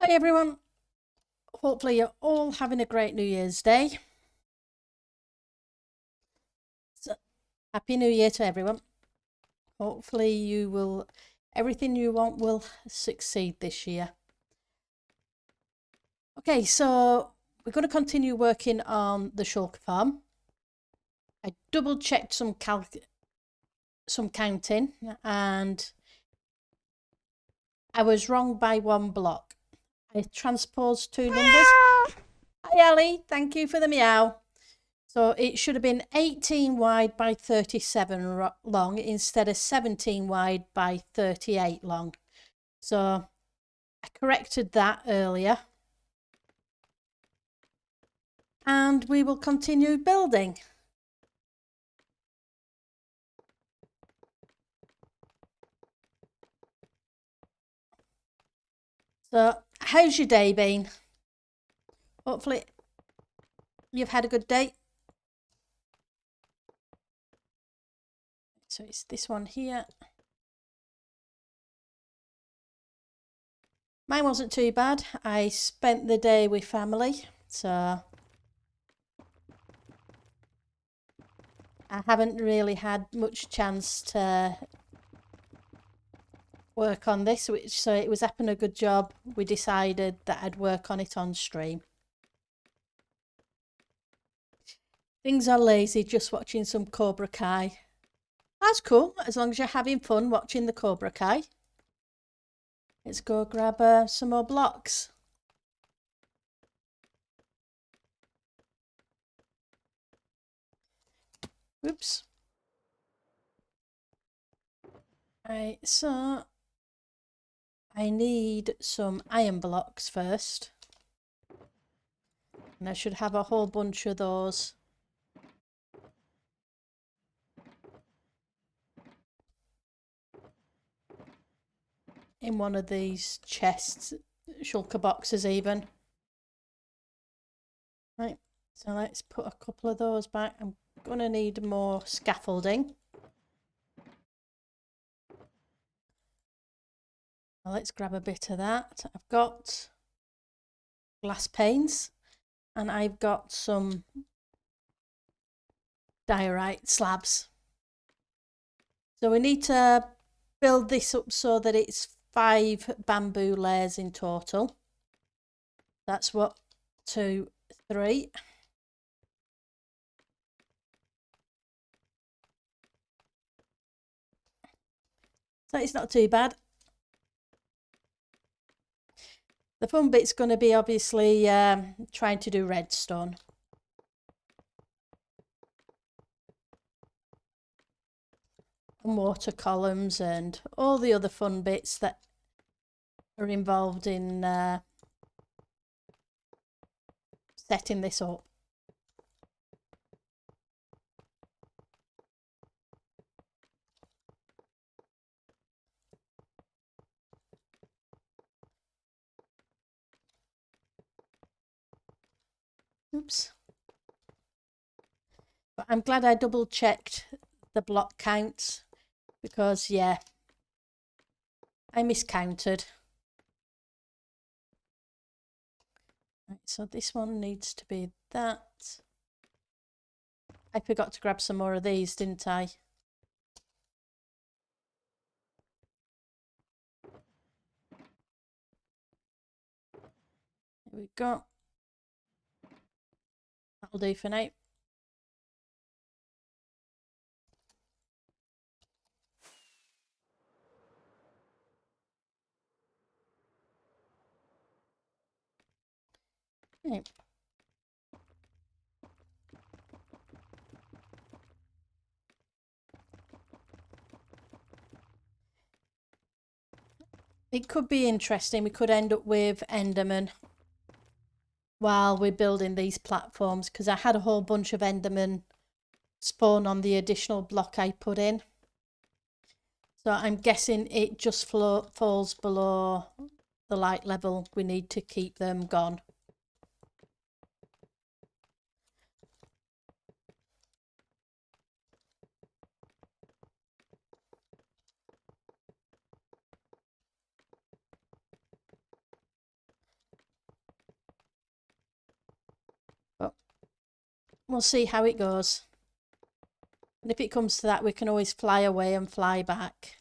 Hi everyone, hopefully you're all having a great New Year's Day. So, Happy New Year to everyone. Hopefully everything you want will succeed this year. Okay, so we're going to continue working on the Shulker farm. I double checked some counting and I was wrong by one block. I transposed two numbers. Hi Ellie, thank you for the meow. So it should have been 18 wide by 37 long instead of 17 wide by 38 long. So I corrected that earlier. And we will continue building. So how's your day been? Hopefully you've had a good day. So it's this one here. Mine wasn't too bad. I spent the day with family, so I haven't really had much chance to work on this, so it was happening a good job. We decided that I'd work on it on stream. Things are lazy, just watching some Cobra Kai. That's cool, as long as you're having fun watching the Cobra Kai. Let's go grab some more blocks. Oops. Right, so I need some iron blocks first. And I should have a whole bunch of those. In one of these chests, shulker boxes even. Right, so let's put a couple of those back. I'm going to need more scaffolding. Well, let's grab a bit of that. I've got glass panes and I've got some diorite slabs. So we need to build this up so that it's 5 bamboo layers in total. That's 1, 2, 3. So it's not too bad. The fun bit's going to be obviously trying to do redstone. And water columns and all the other fun bits that are involved in setting this up. Oops. But I'm glad I double checked the block counts because, yeah, I miscounted. Right, so this one needs to be that. I forgot to grab some more of these, didn't I? Here we go. That'll do for now. Right. It could be interesting. We could end up with Enderman while we're building these platforms because I had a whole bunch of Enderman spawn on the additional block I put in. So I'm guessing it just falls below the light level. We need to keep them gone. We'll see how it goes. And if it comes to that, we can always fly away and fly back.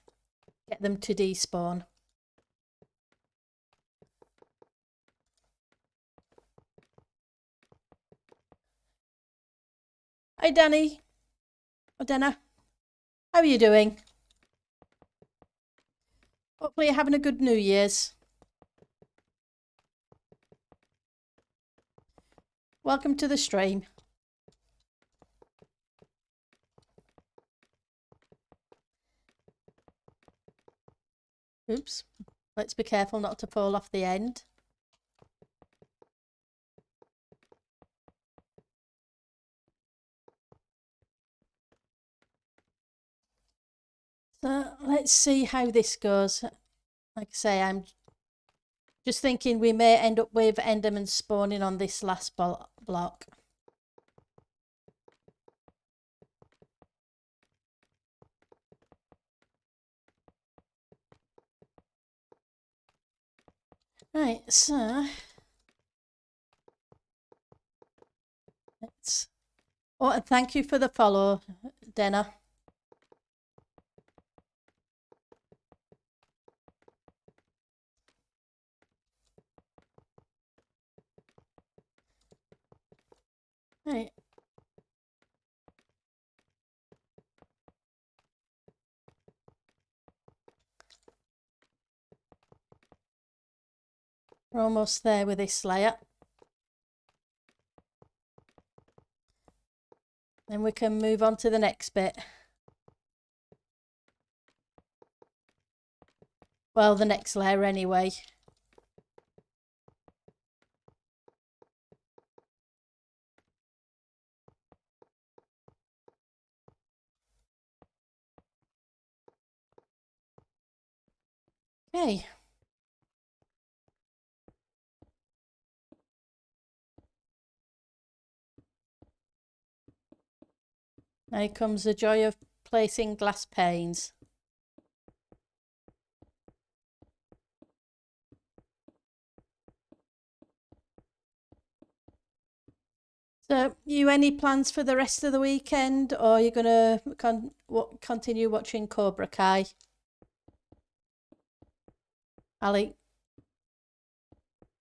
Get them to despawn. Hi, Danny. Or Denna. How are you doing? Hopefully you're having a good New Year's. Welcome to the stream. Oops. Let's be careful not to fall off the end. So let's see how this goes. Like I say, I'm just thinking we may end up with Enderman spawning on this last block. Right, so let's... Oh, and thank you for the follow, Denna. Right. We're almost there with this layer. Then we can move on to the next bit. Well, the next layer anyway. Okay. Now comes the joy of placing glass panes. So, you any plans for the rest of the weekend, or are you going to continue watching Cobra Kai? Ali?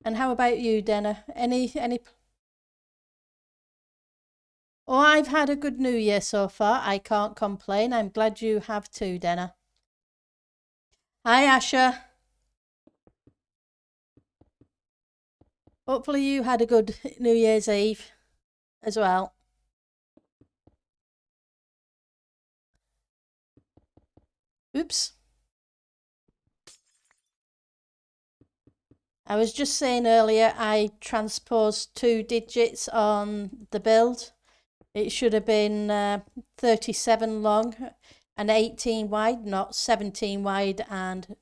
And how about you, Denna? Any? Oh, I've had a good New Year so far. I can't complain. I'm glad you have too, Denna. Hi, Asha. Hopefully you had a good New Year's Eve as well. Oops. I was just saying earlier, I transposed 2 digits on the build. It should have been 37 long and 18 wide, not 17 wide and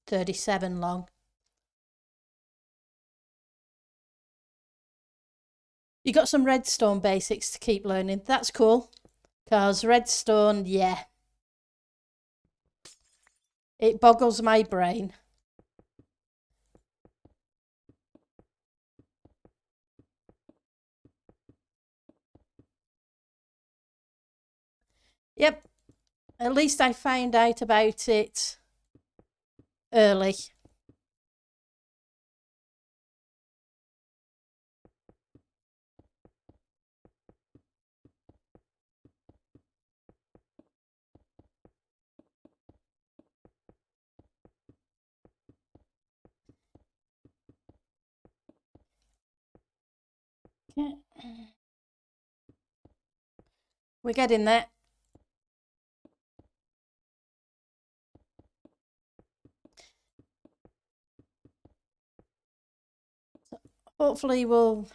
37 long. You got some redstone basics to keep learning. That's cool. Because redstone, yeah. It boggles my brain. Yep. At least I found out about it early. Yeah. We're getting there. So hopefully we'll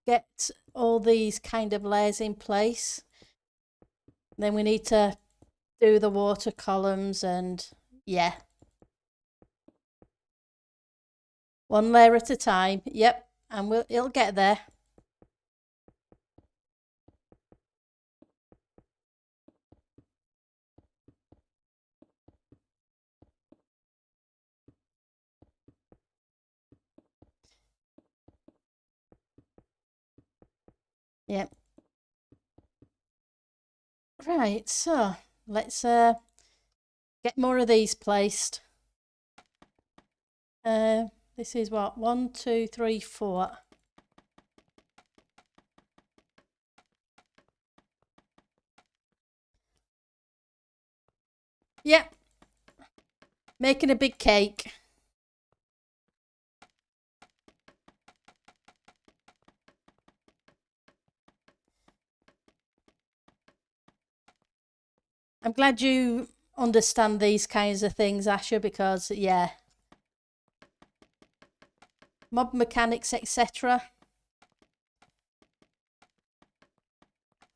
get all these kind of layers in place. Then we need to do the water columns and yeah. One layer at a time. Yep. And it'll get there. Yep. Right, so let's get more of these placed. This is what? 1, 2, 3, 4. Yep. Making a big cake. I'm glad you understand these kinds of things, Asher, because yeah, mob mechanics, etc.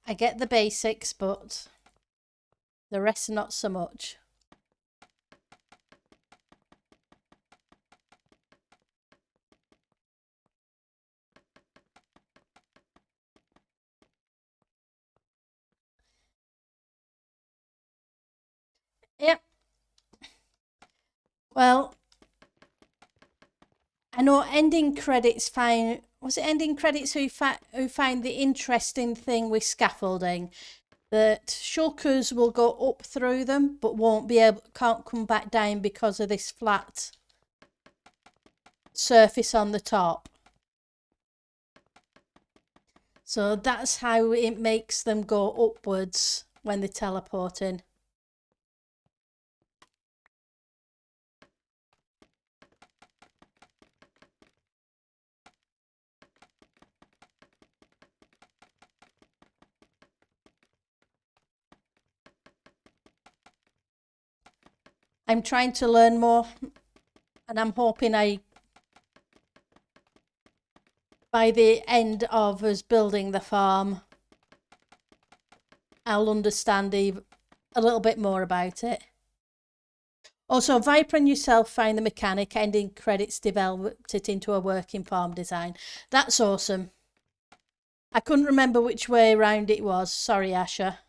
I get the basics, but the rest not so much. Yep. Well, I know ending credits find, was it ending credits who find the interesting thing with scaffolding? That shulkers will go up through them but can't come back down because of this flat surface on the top. So that's how it makes them go upwards when they're teleporting. I'm trying to learn more, and I'm hoping by the end of us building the farm, I'll understand a little bit more about it. Also, Viper and yourself find the mechanic, ending credits developed it into a working farm design. That's awesome. I couldn't remember which way around it was. Sorry, Asher.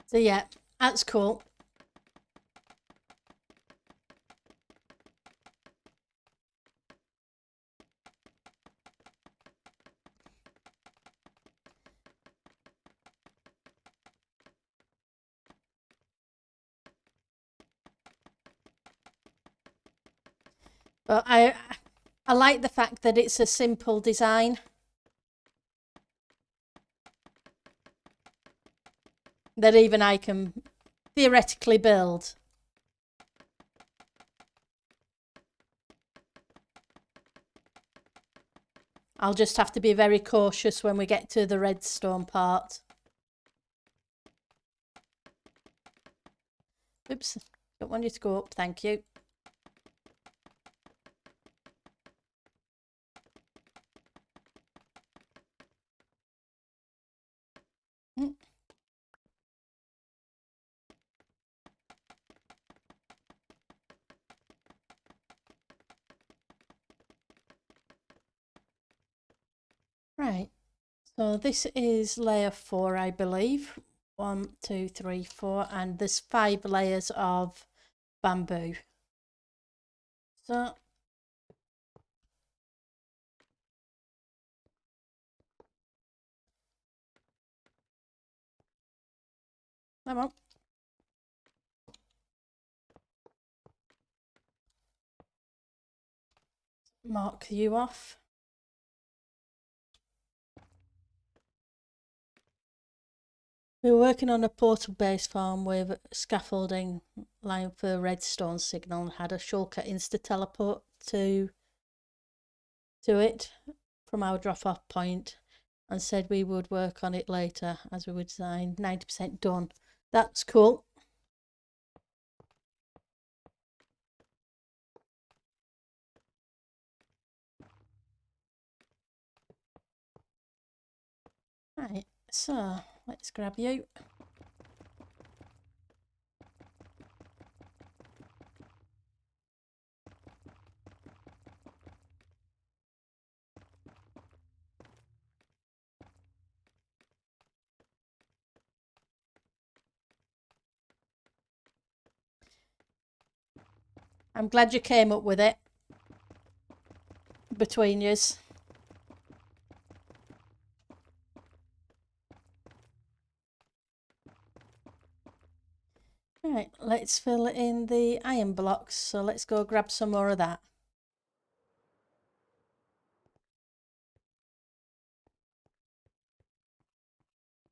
So yeah, that's cool. But I like the fact that it's a simple design. That even I can theoretically build. I'll just have to be very cautious when we get to the redstone part. Oops, don't want you to go up, thank you. Right, so this is layer 4, I believe. 1, 2, 3, 4, and there's 5 layers of bamboo. So come on. Mark you off. We were working on a portal-based farm with scaffolding line for redstone signal and had a shulker insta-teleport to it from our drop-off point and said we would work on it later as we would design 90% done. That's cool. Right, so let's grab you. I'm glad you came up with it between yous. Right, let's fill in the iron blocks. So let's go grab some more of that.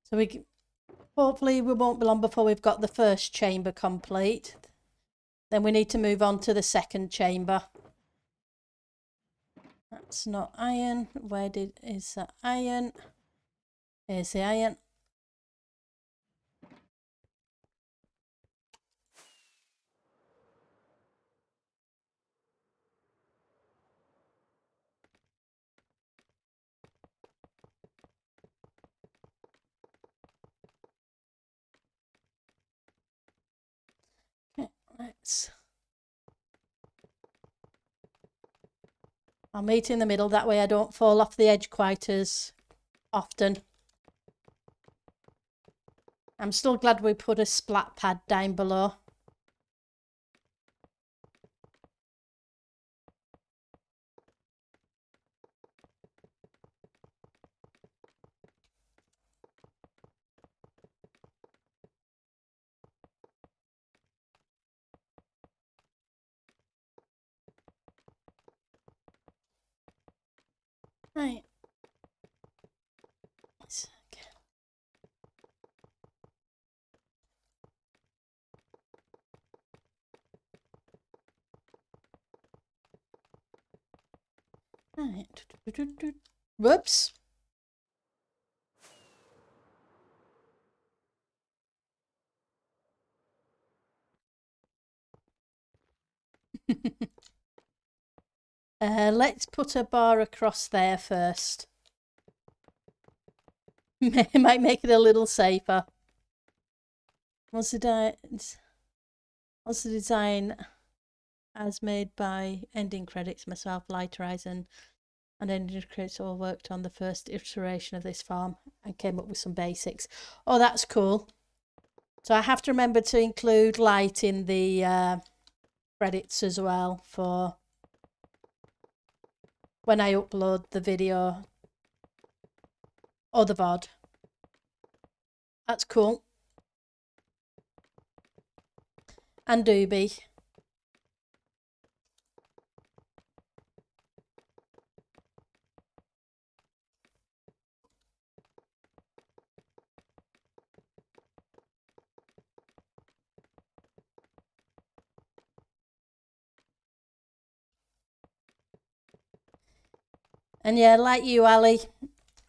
So hopefully we won't be long before we've got the first chamber complete. Then we need to move on to the second chamber. That's not iron. Is that iron? Here's the iron. I'll meet in the middle, that way I don't fall off the edge quite as often. I'm still glad we put a splat pad down below. Right. Right. Whoops. Let's put a bar across there first. Might make it a little safer. What's the design as made by ending credits, myself, Light Horizon, and ending credits all worked on the first iteration of this farm and came up with some basics. Oh, that's cool. So I have to remember to include Light in the credits as well for when I upload the video or the VOD. That's cool. And Doobie. And yeah, like you, Ali,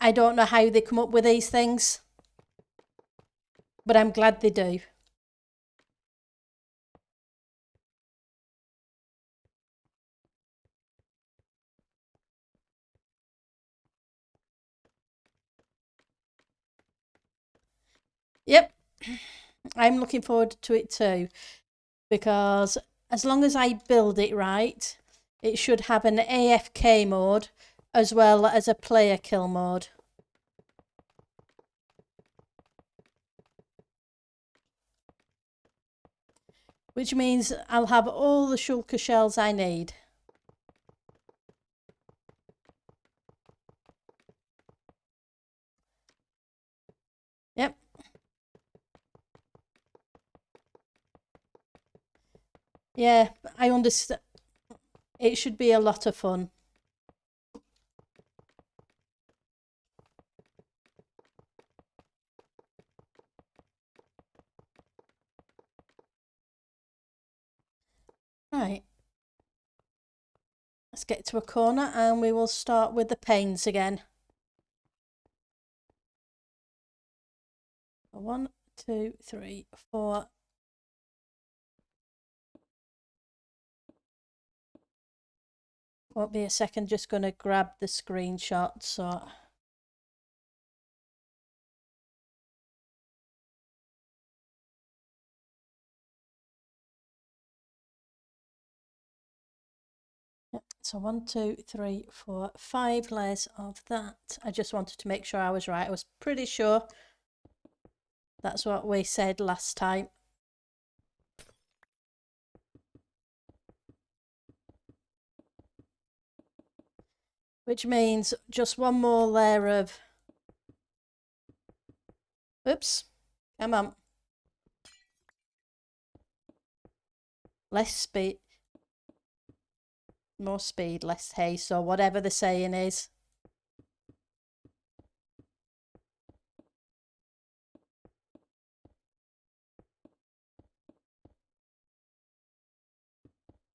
I don't know how they come up with these things, but I'm glad they do. Yep, I'm looking forward to it too, because as long as I build it right, it should have an AFK mode as well as a player kill mode. Which means I'll have all the shulker shells I need. Yep. Yeah, I understand. It should be a lot of fun. Right. Let's get to a corner and we will start with the panes again. 1, 2, 3, 4. Won't be a second, just going to grab the screenshot. So yep. So 1, 2, 3, 4, 5 layers of that. I just wanted to make sure I was right. I was pretty sure that's what we said last time. which means just one more layer of, oops, come on, less speed, more speed, less haste, or whatever the saying is.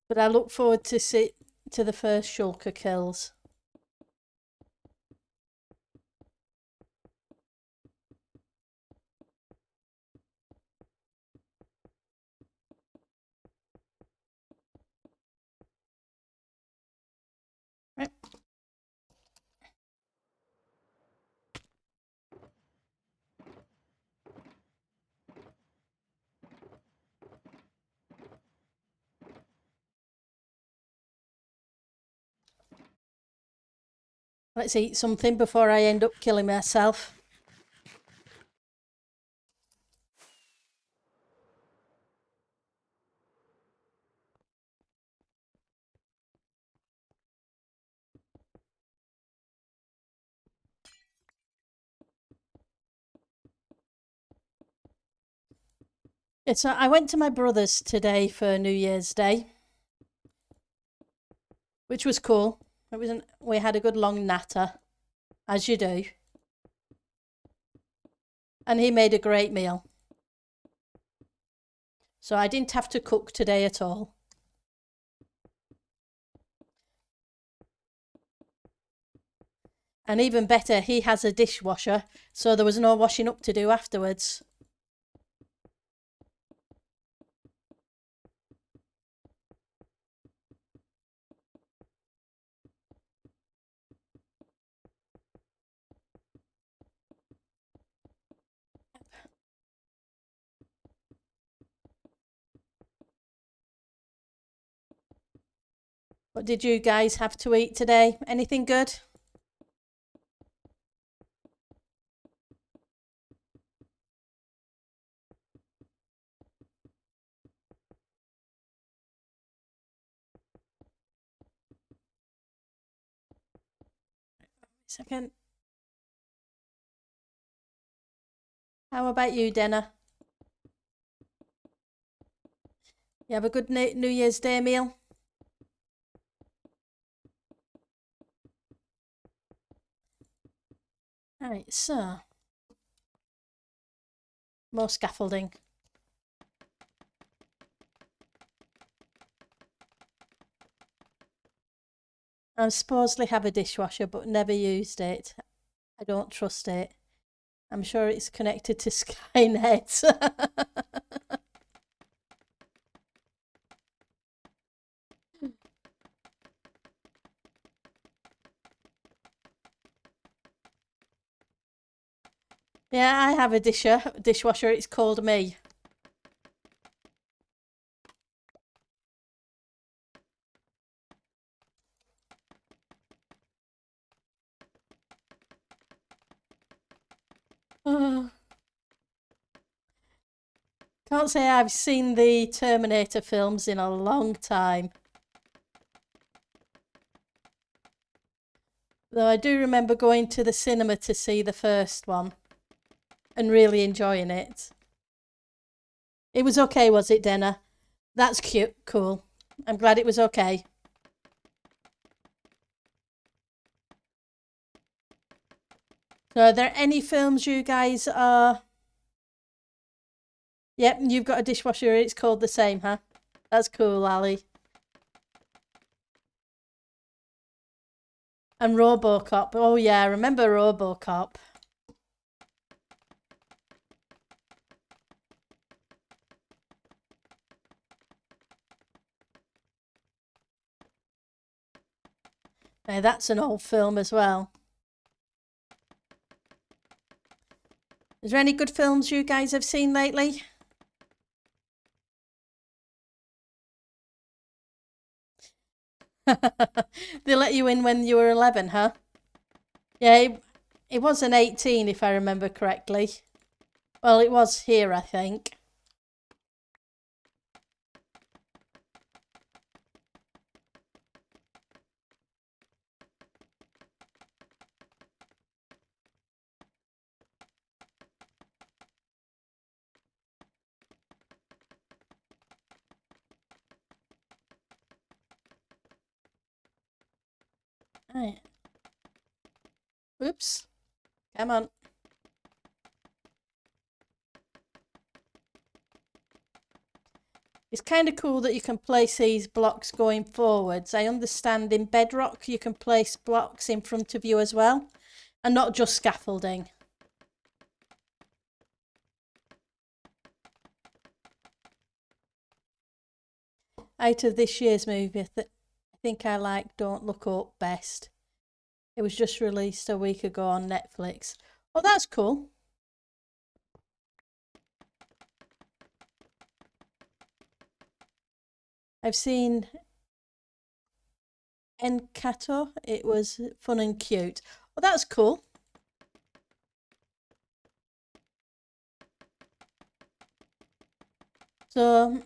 But I look forward to the first Shulker kills. Right. Let's eat something before I end up killing myself. I went to my brother's today for New Year's Day, which was cool. We had a good long natter, as you do. And he made a great meal. So I didn't have to cook today at all. And even better, he has a dishwasher, so there was no washing up to do afterwards. What did you guys have to eat today? Anything good? Second. How about you, Denna? You have a good New Year's Day meal? Right, so more scaffolding. I supposedly have a dishwasher, but never used it. I don't trust it. I'm sure it's connected to Skynet. Yeah, I have a dishwasher. It's called me. Oh. Can't say I've seen the Terminator films in a long time. Though I do remember going to the cinema to see the first one and really enjoying it. It was okay, was it, Denna? That's cute, cool. I'm glad it was okay. So are there any films you guys are... Yep, you've got a dishwasher. It's called the same, huh? That's cool, Ali. And RoboCop. Oh, yeah, I remember RoboCop. Now, that's an old film as well. Is there any good films you guys have seen lately? They let you in when you were 11, huh? Yeah, it was an 18 if I remember correctly. Well, it was here, I think. Right. Oops. Come on. It's kind of cool that you can place these blocks going forwards. I understand in bedrock you can place blocks in front of you as well, and not just scaffolding. Out of this year's movie, I think I like Don't Look Up best. It was just released a week ago on Netflix. Oh, that's cool. I've seen Encanto. It was fun and cute. Well, that's cool. So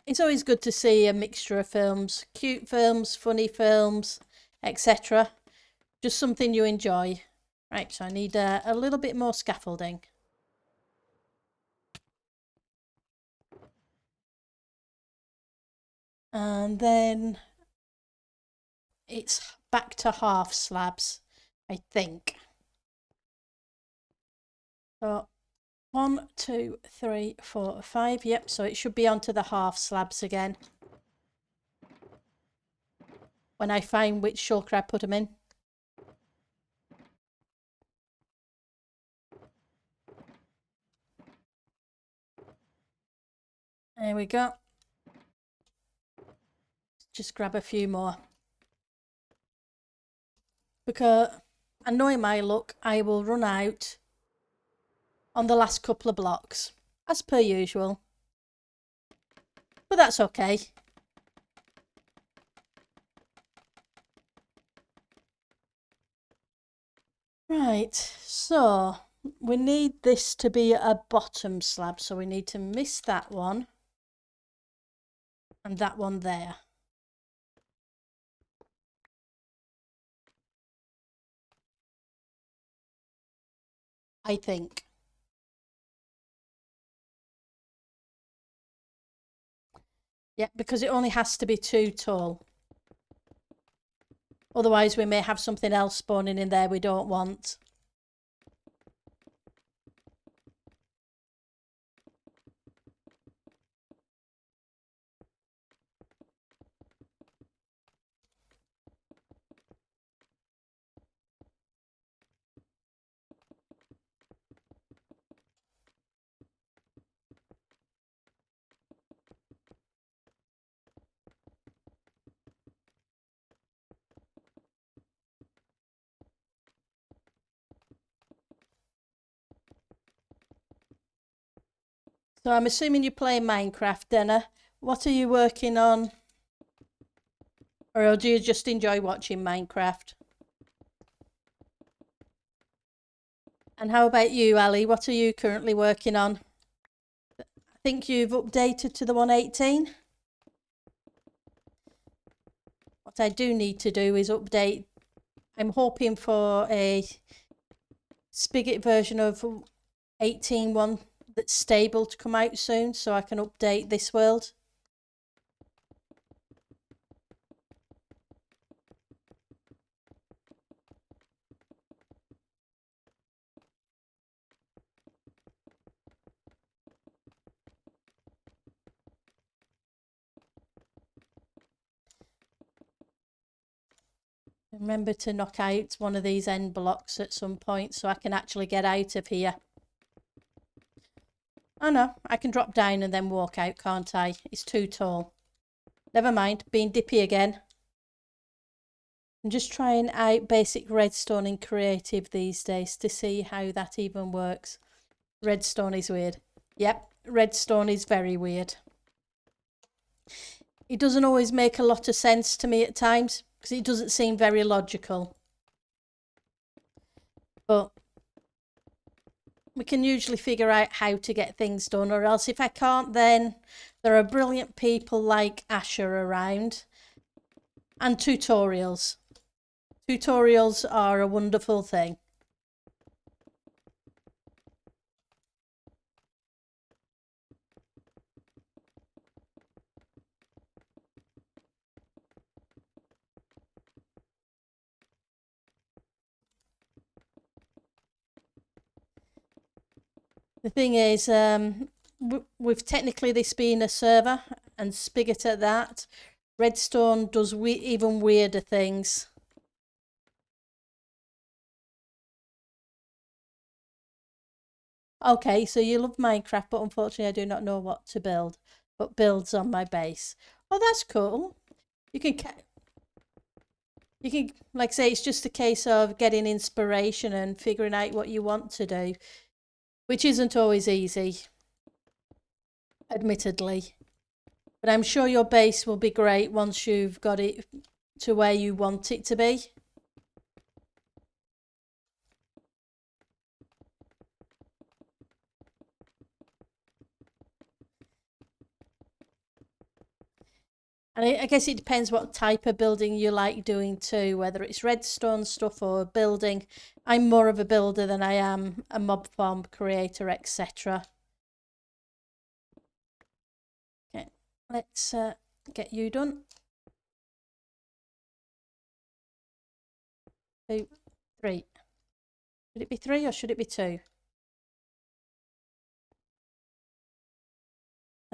it's always good to see a mixture of films, cute films, funny films, etc. Just something you enjoy. Right, so I need a little bit more scaffolding. And then it's back to half slabs, I think. So 1, 2, 3, 4, 5. Yep, so it should be onto the half slabs again. When I find which shulker I put them in. There we go. Just grab a few more. Because I know in my luck I will run out on the last couple of blocks, as per usual. But that's okay. Right, so we need this to be a bottom slab, so we need to miss that one and that one there. I think. Yeah, because it only has to be 2 tall. Otherwise we may have something else spawning in there we don't want. So I'm assuming you're playing Minecraft, Denna. What are you working on? Or do you just enjoy watching Minecraft? And how about you, Ali? What are you currently working on? I think you've updated to the 118. What I do need to do is update. I'm hoping for a Spigot version of 18.1 that's stable to come out soon, so I can update this world. Remember to knock out one of these end blocks at some point so I can actually get out of here. Oh no, I can drop down and then walk out, can't I? It's too tall. Never mind, being dippy again. I'm just trying out basic redstone in creative these days to see how that even works. Redstone is weird. Yep, redstone is very weird. It doesn't always make a lot of sense to me at times because it doesn't seem very logical. But we can usually figure out how to get things done, or else if I can't, then there are brilliant people like Asher around and tutorials. Tutorials are a wonderful thing. The thing is, with technically this being a server and Spigot at that, Redstone does even weirder things. Okay, so you love Minecraft, but unfortunately I do not know what to build. But builds on my base. Oh, that's cool. You can, like I say, it's just a case of getting inspiration and figuring out what you want to do, which isn't always easy, admittedly. But I'm sure your base will be great once you've got it to where you want it to be. And I guess it depends what type of building you like doing too, whether it's redstone stuff or building. I'm more of a builder than I am a mob farm creator, etc. Okay, let's get you done. 2, 3. Should it be 3 or should it be 2?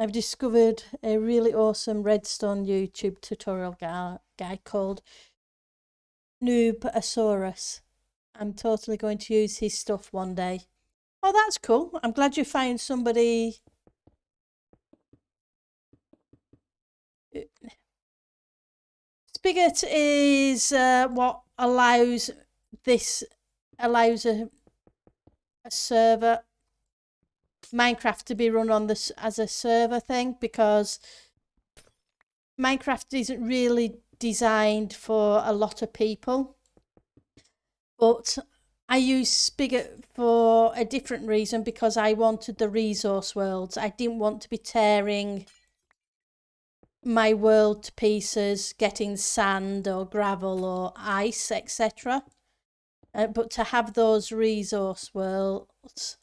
I've discovered a really awesome redstone YouTube tutorial guy called Noobasaurus. I'm totally going to use his stuff one day. Oh, that's cool. I'm glad you found somebody. Spigot is what allows a server Minecraft to be run on this as a server thing, because Minecraft isn't really designed for a lot of people. But I use Spigot for a different reason, because I wanted the resource worlds. I didn't want to be tearing my world to pieces, getting sand or gravel or ice, etc. But to have those resource worlds,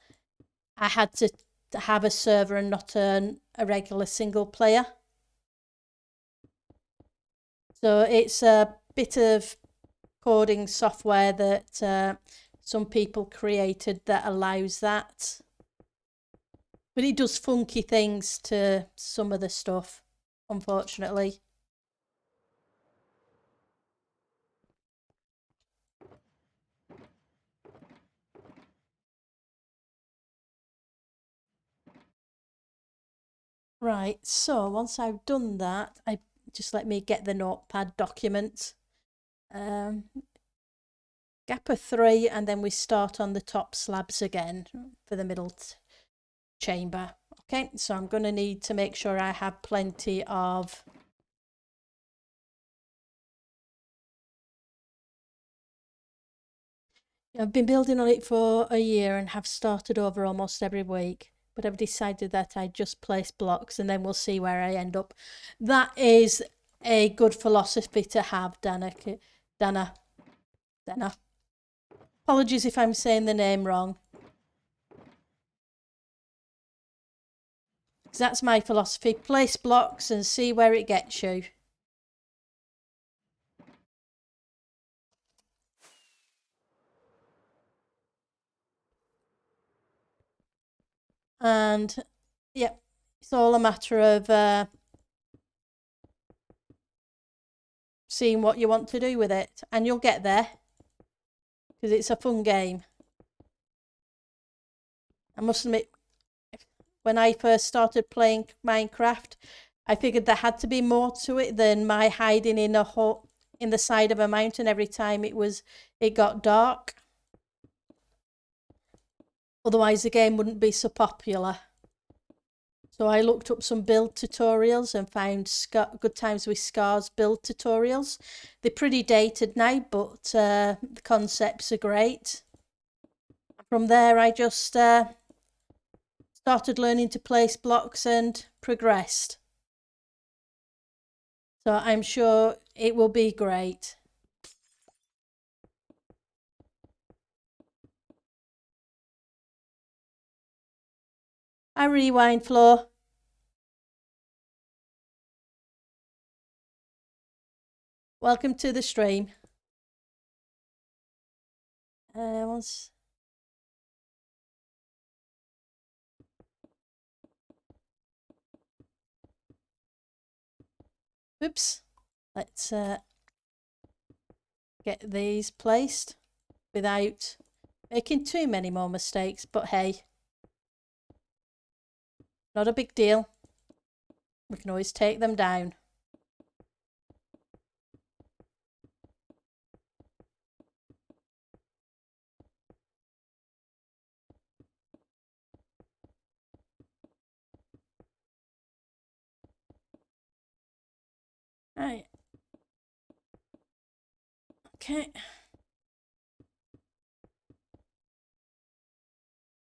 I had to have a server and not a regular single player. So it's a bit of coding software that some people created that allows that. But it does funky things to some of the stuff, unfortunately. Right, so once I've done that, just let me get the notepad document. Gap of 3, and then we start on the top slabs again for the middle chamber. Okay, so I'm going to need to make sure I have plenty of I've been building on it for a year and have started over almost every week, but I've decided that I just place blocks and then we'll see where I end up. That is a good philosophy to have, Dana. Apologies if I'm saying the name wrong. Because that's my philosophy. Place blocks and see where it gets you. And yeah, it's all a matter of seeing what you want to do with it, and you'll get there because it's a fun game. I must admit, when I first started playing Minecraft, I figured there had to be more to it than my hiding in a hole in the side of a mountain every time it got dark. Otherwise the game wouldn't be so popular. So I looked up some build tutorials and found Good Times with Scars build tutorials. They're pretty dated now, but the concepts are great. From there I just started learning to place blocks and progressed. So I'm sure it will be great. I rewind floor. Welcome to the stream. Once Oops. Let's get these placed without making too many more mistakes, but hey, not a big deal. We can always take them down. Right. Okay.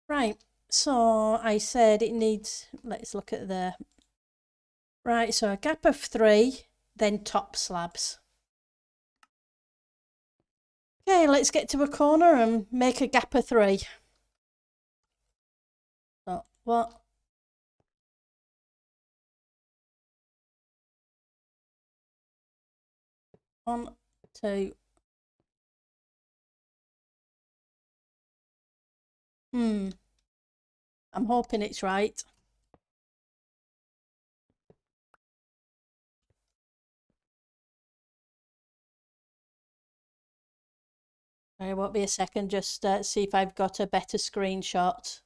Right. So I said it needs, let's look at the, right, so a gap of 3, then top slabs. Okay, let's get to a corner and make a gap of 3. So what? One, two. I'm hoping it's right. It won't be a second, just see if I've got a better screenshot.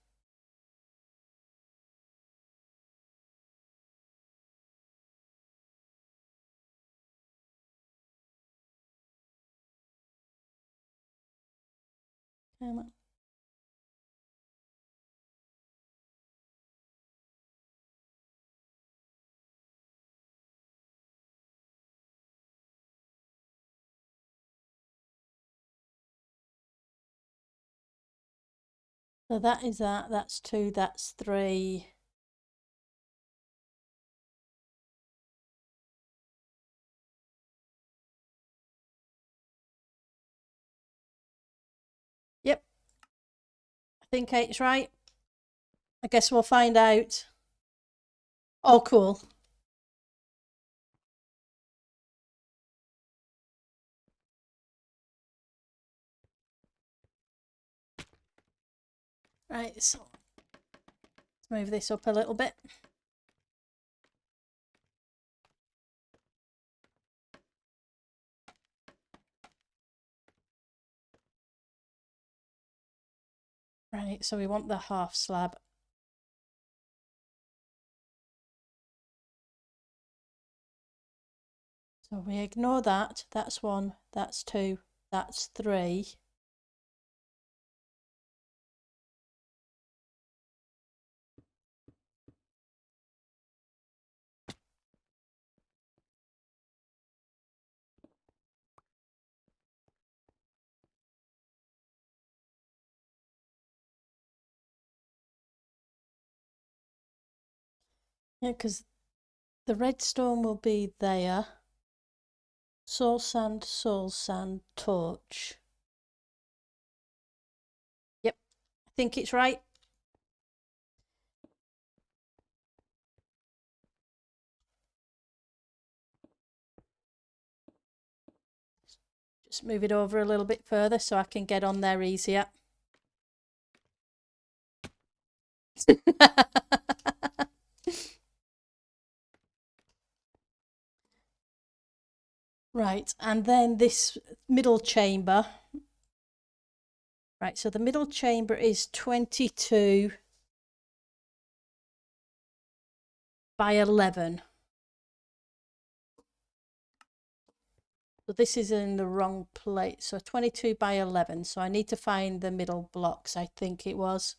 Come on. So that is that, that's 2, that's 3. Yep. I think it's right. I guess we'll find out. Oh, cool. Right, so let's move this up a little bit. Right, so we want the half slab. So we ignore that. That's 1, that's 2, that's 3. Yeah, because the redstone will be there. Soul sand, torch. Yep, I think it's right. Just move it over a little bit further so I can get on there easier. Right, and then this middle chamber. Right, so the middle chamber is 22 by 11. So this is in the wrong place. So 22 by 11. So I need to find the middle blocks, I think it was.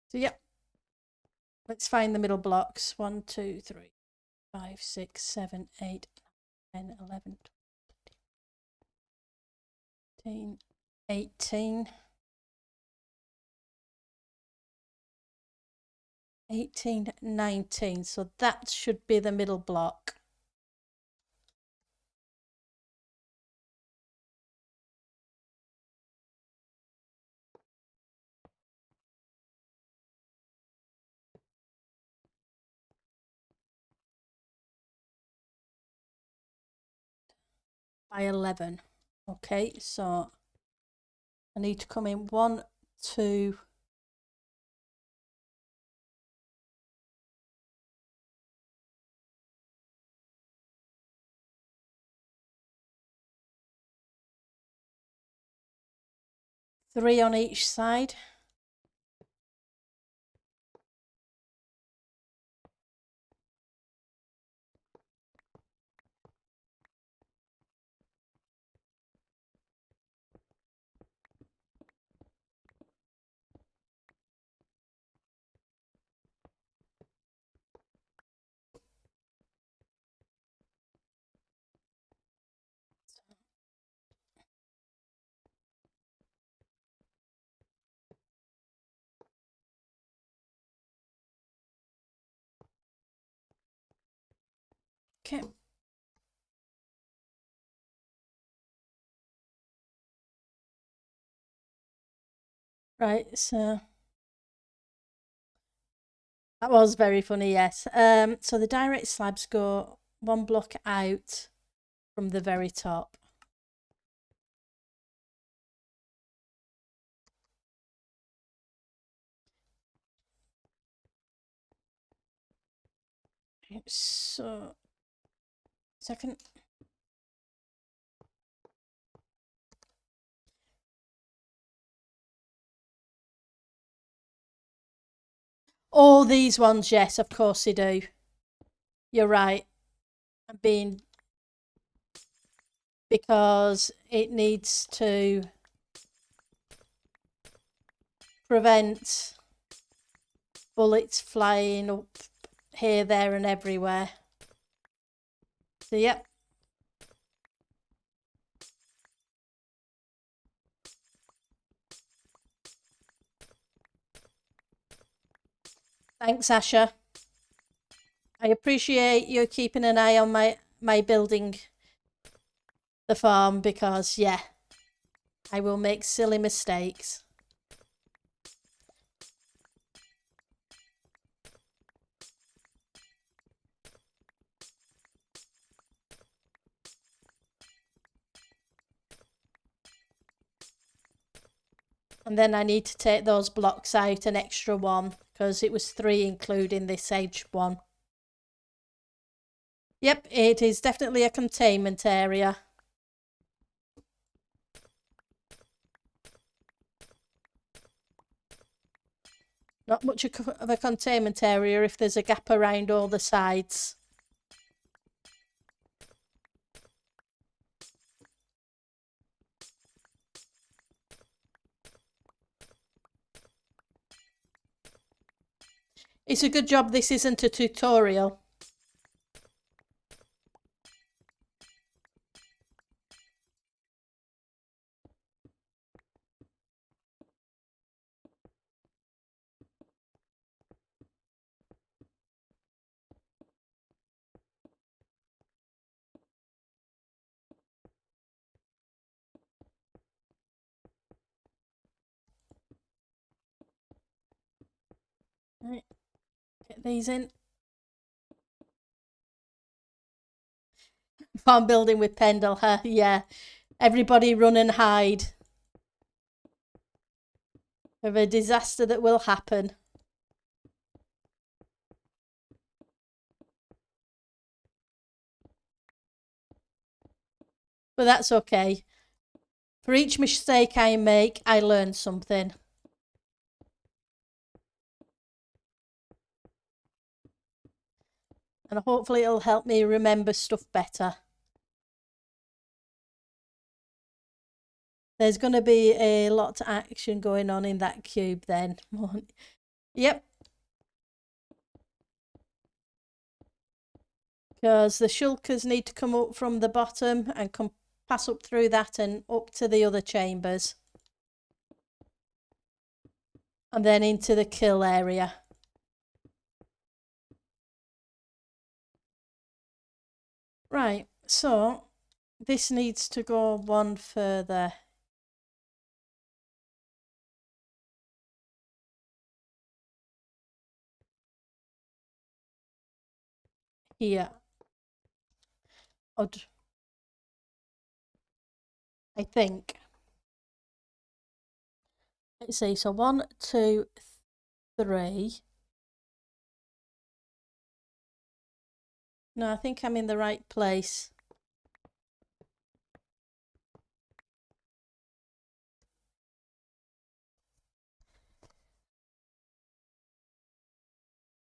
So yep. Let's find the middle blocks. 1, 2, 3, 5, 6, 7, 8, 10, 11, 12, 18, 18, 19. So that should be the middle block. By 11. Okay, so I need to come in 1, 2, 3 on each side. Okay. Right, so that was very funny, yes. So the direct slabs go 1 block out from the very top. So, second. All these ones, yes, of course they do. You're right. I'm being, because it needs to prevent bullets flying up here, there and everywhere. So, yep. Thanks, Asha. I appreciate you keeping an eye on my building the farm, because, yeah, I will make silly mistakes. And then I need to take those blocks out, an extra 1, because it was 3 including this edge one. Yep, it is definitely a containment area. Not much of a containment area if there's a gap around all the sides. It's a good job this isn't a tutorial. Right, get these in. Farm building with Pendle, huh? Yeah. Everybody run and hide of a disaster that will happen. But that's okay. For each mistake I make, I learn something. And hopefully it'll help me remember stuff better. There's going to be a lot of action going on in that cube then. Yep. Because the shulkers need to come up from the bottom and pass up through that and up to the other chambers. And then into the kill area. Right, so this needs to go 1 further. Here. Odd. I think. Let's see, so 1, 2, 3. No, I think I'm in the right place.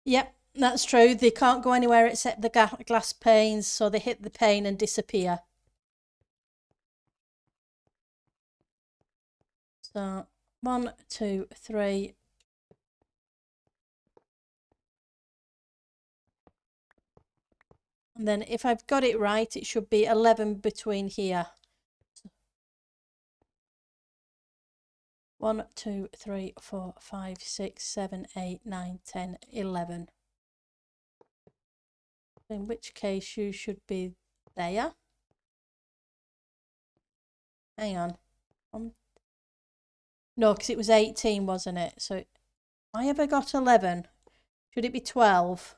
Yep, that's true. They can't go anywhere except the glass panes, so they hit the pane and disappear. So 1, 2, 3. And then if I've got it right, it should be 11 between here. 1, 2, 3, 4, 5, 6, 7, 8, 9, 10, 11. In which case you should be there. Hang on. No, because it was 18, wasn't it? So why have I got 11? Should it be 12?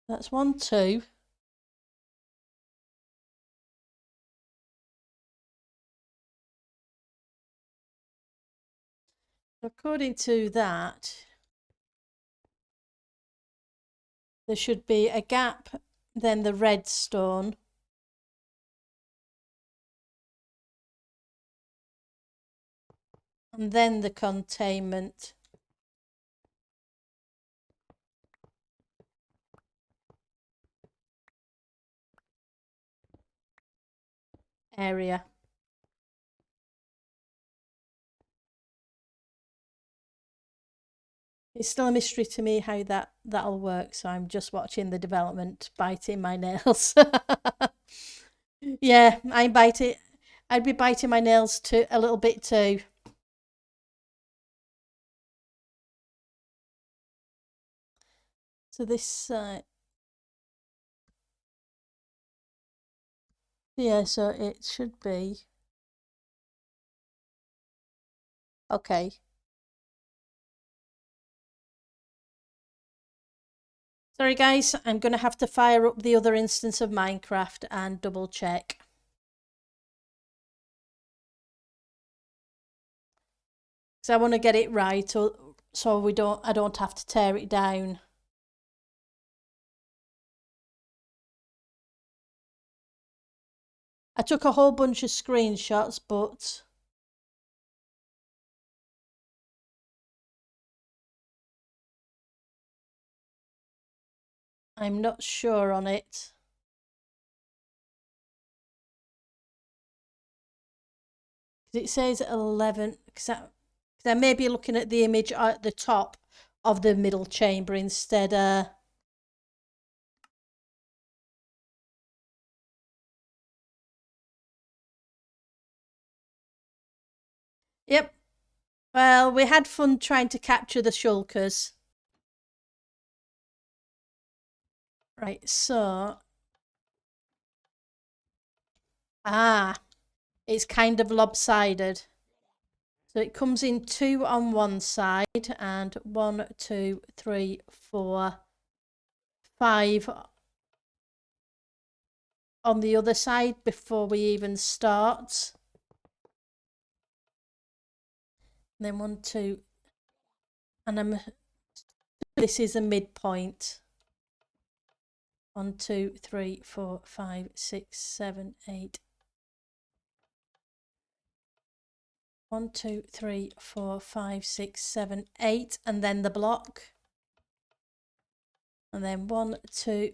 That's 1, 2. According to that, there should be a gap, then the red stone, and then the containment area. It's still a mystery to me how that'll work, so I'm just watching the development, biting my nails. Yeah, I'd be biting my nails too a little bit too. So this yeah, so it should be okay. Sorry guys, I'm going to have to fire up the other instance of Minecraft and double check. Because I want to get it right so I don't have to tear it down. I took a whole bunch of screenshots, but I'm not sure on it. It says 11, because I may be looking at the image at the top of the middle chamber instead. Yep. Well, we had fun trying to capture the shulkers. Right, so it's kind of lopsided. So it comes in 2 on one side and 1, 2, 3, 4, 5 on the other side before we even start. And then 1, 2, and this is a midpoint. 1, 2, 3, 4, 5, 6, 7, 8. 1, 2, 3, 4, 5, 6, 7, 8, and then the block. And then 1, 2,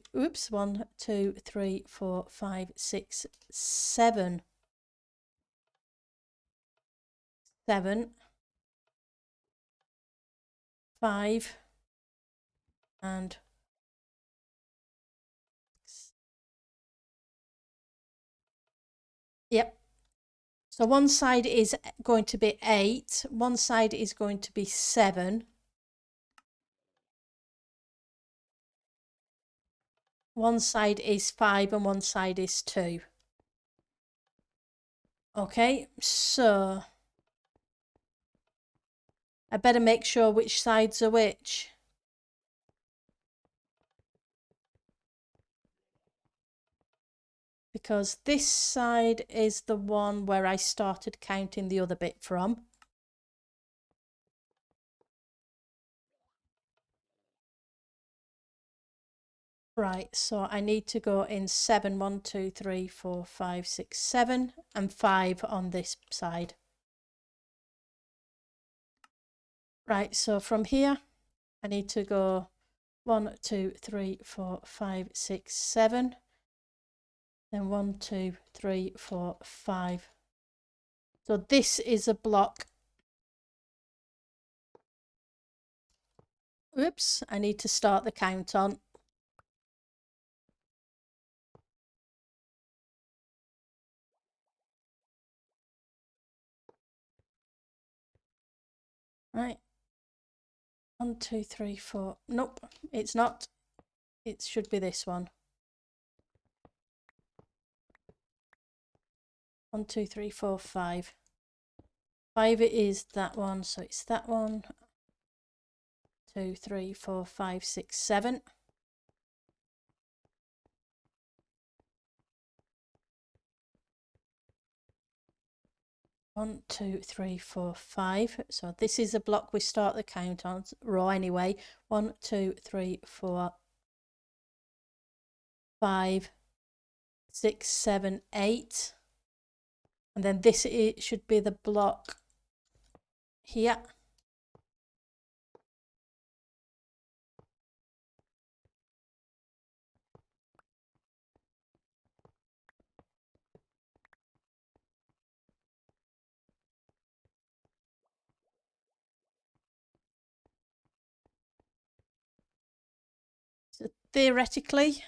3, 4, 5, 6, 7. 7, 5, and yep. So one side is going to be 8, one side is going to be 7. One side is 5 and one side is 2. Okay, so I better make sure which sides are which. Because this side is the one where I started counting the other bit from. Right, so I need to go in 7, 1, 2, 3, 4, 5, 6, 7, and 5 on this side. Right, so from here, I need to go 1, 2, 3, 4, 5, 6, 7. Then 1, 2, 3, 4, 5. So this is a block. Oops, I need to start the count on. Right. 1, 2, 3, 4. Nope, it's not. It should be this one. 1, 2, 3, 4, 5. 5 it is that one, so it's that one. 2, 3, 4, 5, 6, 7. One, 2, 3, 4, 5. So this is a block we start the count on, row anyway. 1, 2, 3, 4, 5, 6, 7, 8. And then this it should be the block here. So theoretically,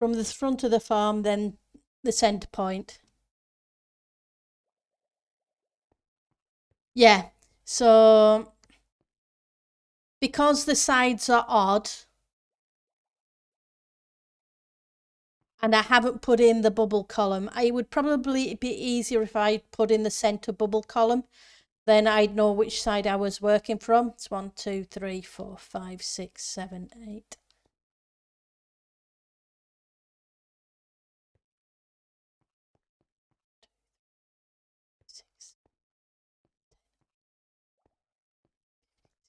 from the front of the farm, then the centre point. Yeah, so because the sides are odd, and I haven't put in the bubble column, it would probably be easier if I put in the centre bubble column. Then I'd know which side I was working from. It's 1, 2, 3, 4, 5, 6, 7, 8.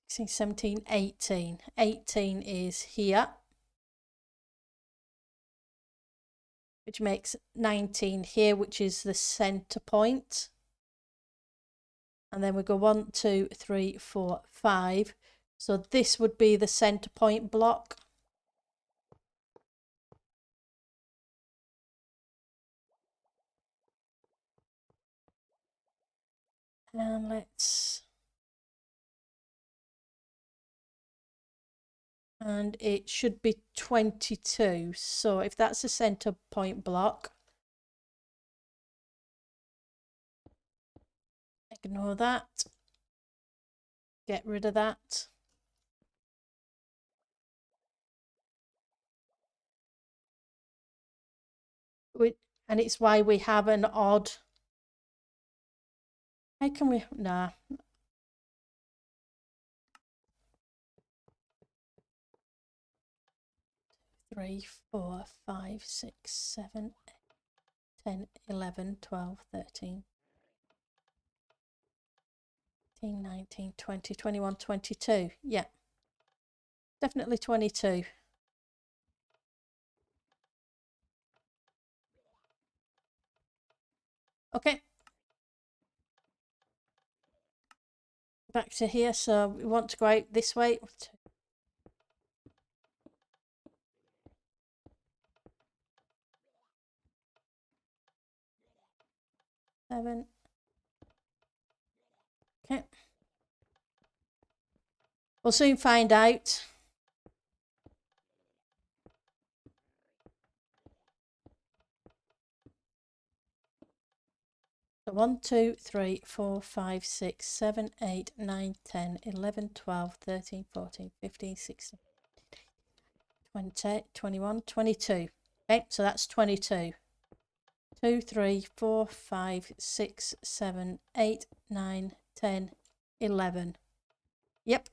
16, 17, 18. 18 is here, which makes 19 here, which is the centre point. And then we go 1, 2, 3, 4, 5. So this would be the centre point block. And and it should be 22. So if that's a centre point block, ignore that, get rid of that. And it's why we have an odd. How can we? Nah. Three, 4, 5, 6, 7, 8, 10, 11, 12, 13, 18, 19, 20, 21, 22. Yeah, definitely 22. Okay. Back to here. So we want to go out this way. 7. Okay. We'll soon find out. So 1, 2, 3, 4, 5, 6, 7, 8, 9, 10, 11, 12, 13, 14, 15, 16, 20, 21, 22. Okay, so that's 22. 2, 3, 4, 5, 6, 7, 8, 9, 10, 11. Yep.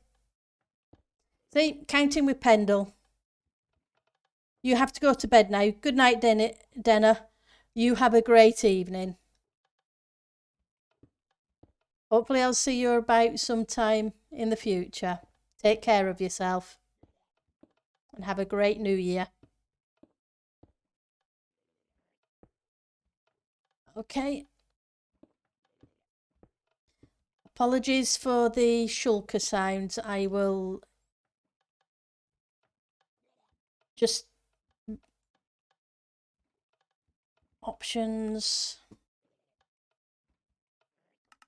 See, counting with Pendle. You have to go to bed now. Good night, Denna. You have a great evening. Hopefully I'll see you about sometime in the future. Take care of yourself. and have a great new year. Okay. Apologies for the shulker sounds. I will just options,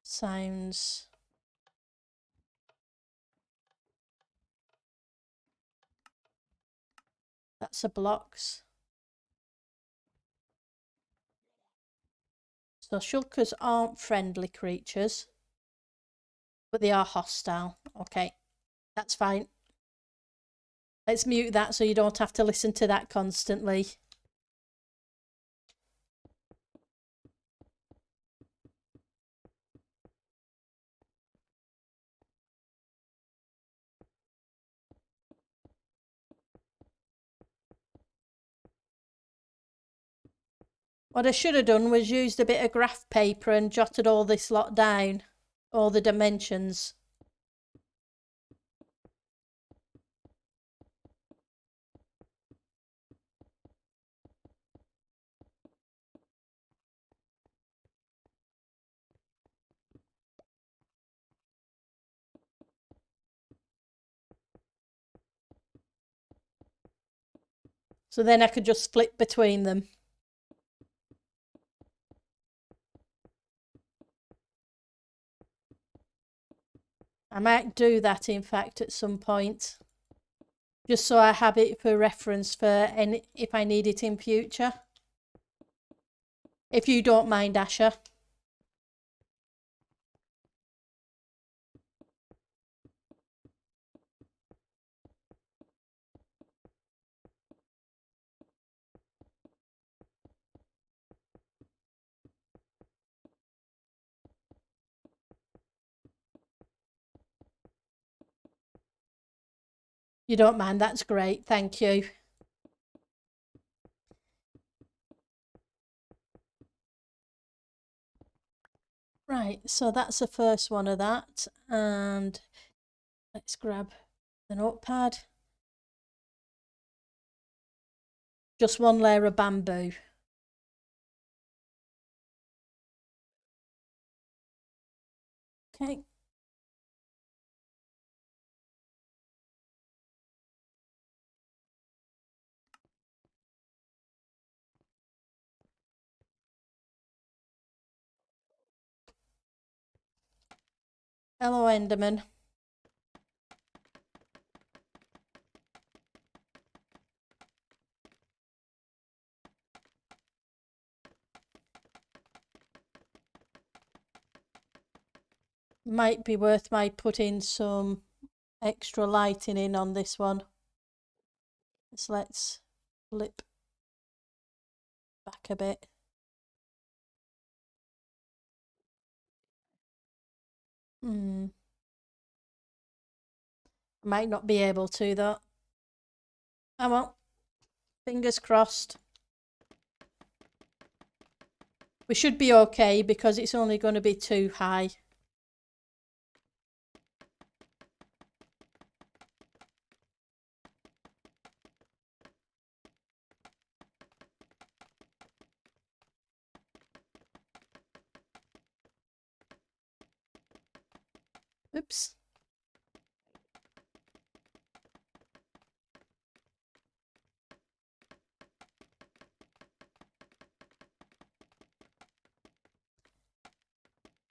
sounds. That's a blocks. So shulkers aren't friendly creatures, but they are hostile. Okay, that's fine. Let's mute that so you don't have to listen to that constantly. What I should have done was used a bit of graph paper and jotted all this lot down, all the dimensions. So then I could just flip between them. I might do that in fact at some point, just so I have it for reference for any if I need it in future. If you don't mind, Asher. You don't mind, that's great, thank you. Right, so that's the first one of that, and let's grab the notepad. Just one layer of bamboo. Okay. Hello, Enderman. Might be worth my putting some extra lighting in on this one. So let's flip back a bit. I might not be able to though. Oh well, fingers crossed. We should be okay because it's only going to be too high. Oops.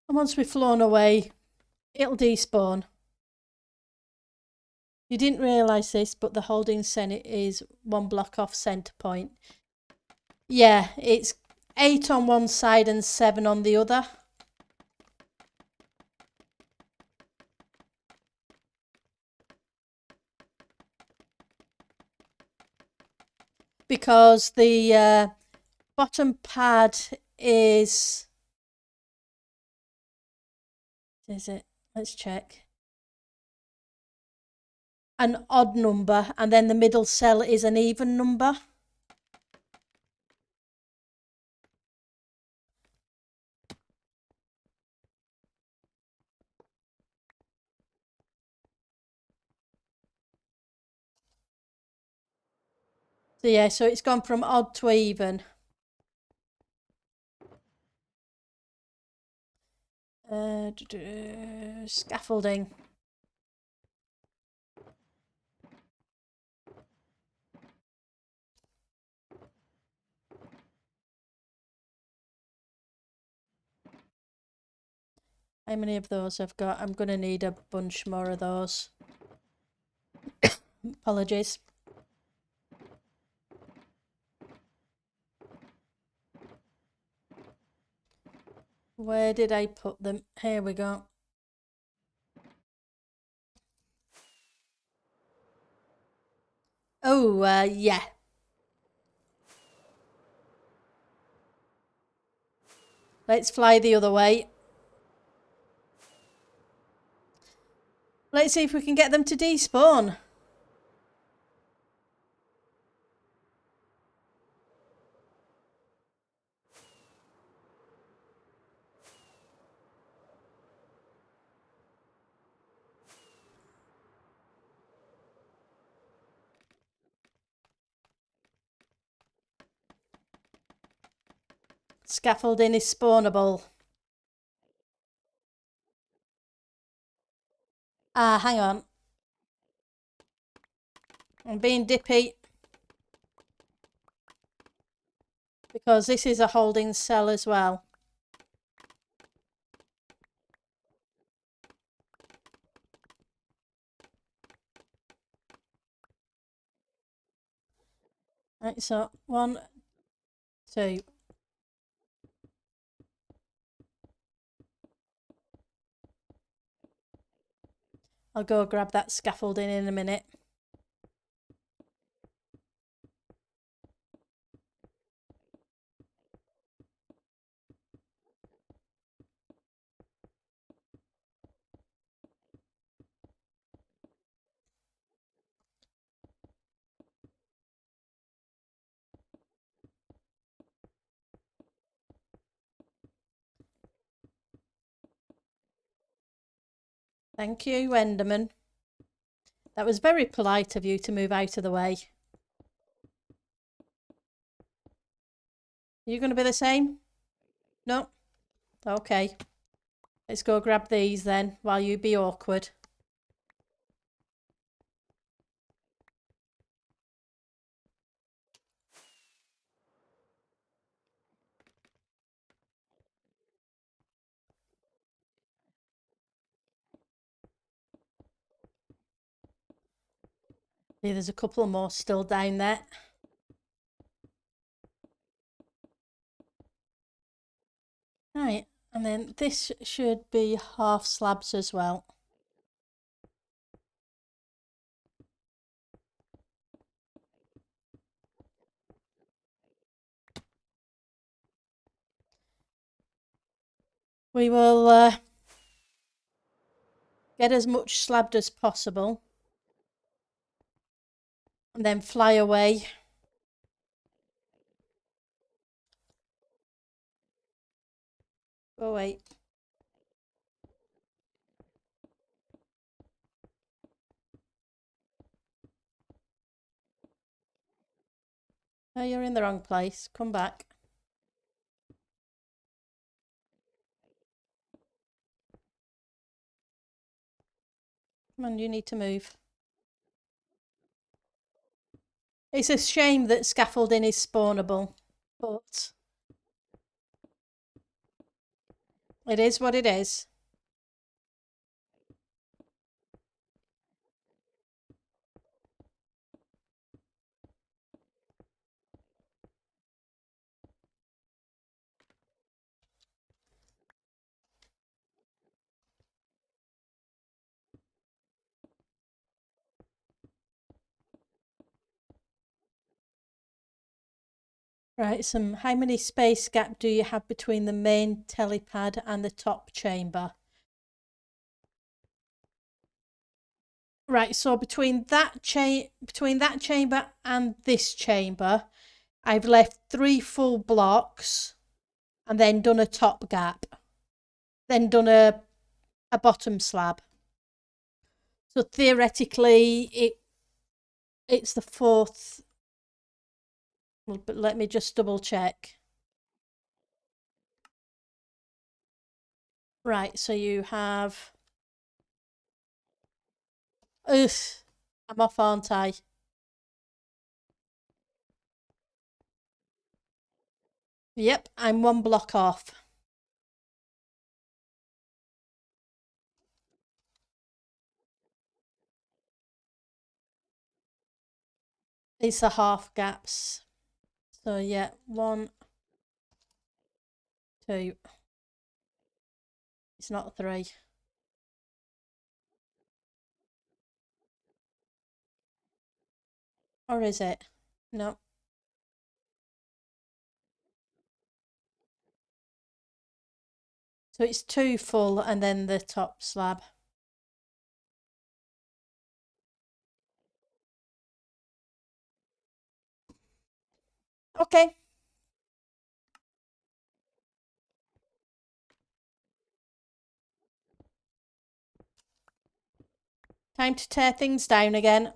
And once we've flown away, it'll despawn. You didn't realise this, but the holding center is one block off centre point. Yeah, it's 8 on one side and 7 on the other. Because the bottom pad is it? Let's check. An odd number, and then the middle cell is an even number. So yeah, so it's gone from odd to even. Scaffolding. How many of those I've got? I'm going to need a bunch more of those. Apologies. Where did I put them? Here we go. Oh, yeah. Let's fly the other way. Let's see if we can get them to despawn. Scaffolding is spawnable. Ah, hang on. I'm being dippy. Because this is a holding cell as well. Right, so 1, 2. I'll go grab that scaffolding in a minute. Thank you, Enderman. That was very polite of you to move out of the way. Are you going to be the same? No? Okay. Let's go grab these then, while you be awkward. See, there's a couple more still down there. Right, and then this should be half slabs as well. We will get as much slabbed as possible and then fly away. Oh, wait. Oh, you're in the wrong place. Come back. Come on, you need to move. It's a shame that scaffolding is spawnable, but it is what it is. Right, how many space gap do you have between the main telepad and the top chamber? Right, so between that chamber and this chamber, I've left 3 full blocks and then done a top gap. Then done a bottom slab. So theoretically it's the 4th Well, but let me just double check. Right, so you have... Ugh, I'm off, aren't I? Yep, I'm one block off. It's the half gaps. So yeah, 1, 2. It's not 3. Or is it? No. So it's 2 full and then the top slab. Okay. Time to tear things down again.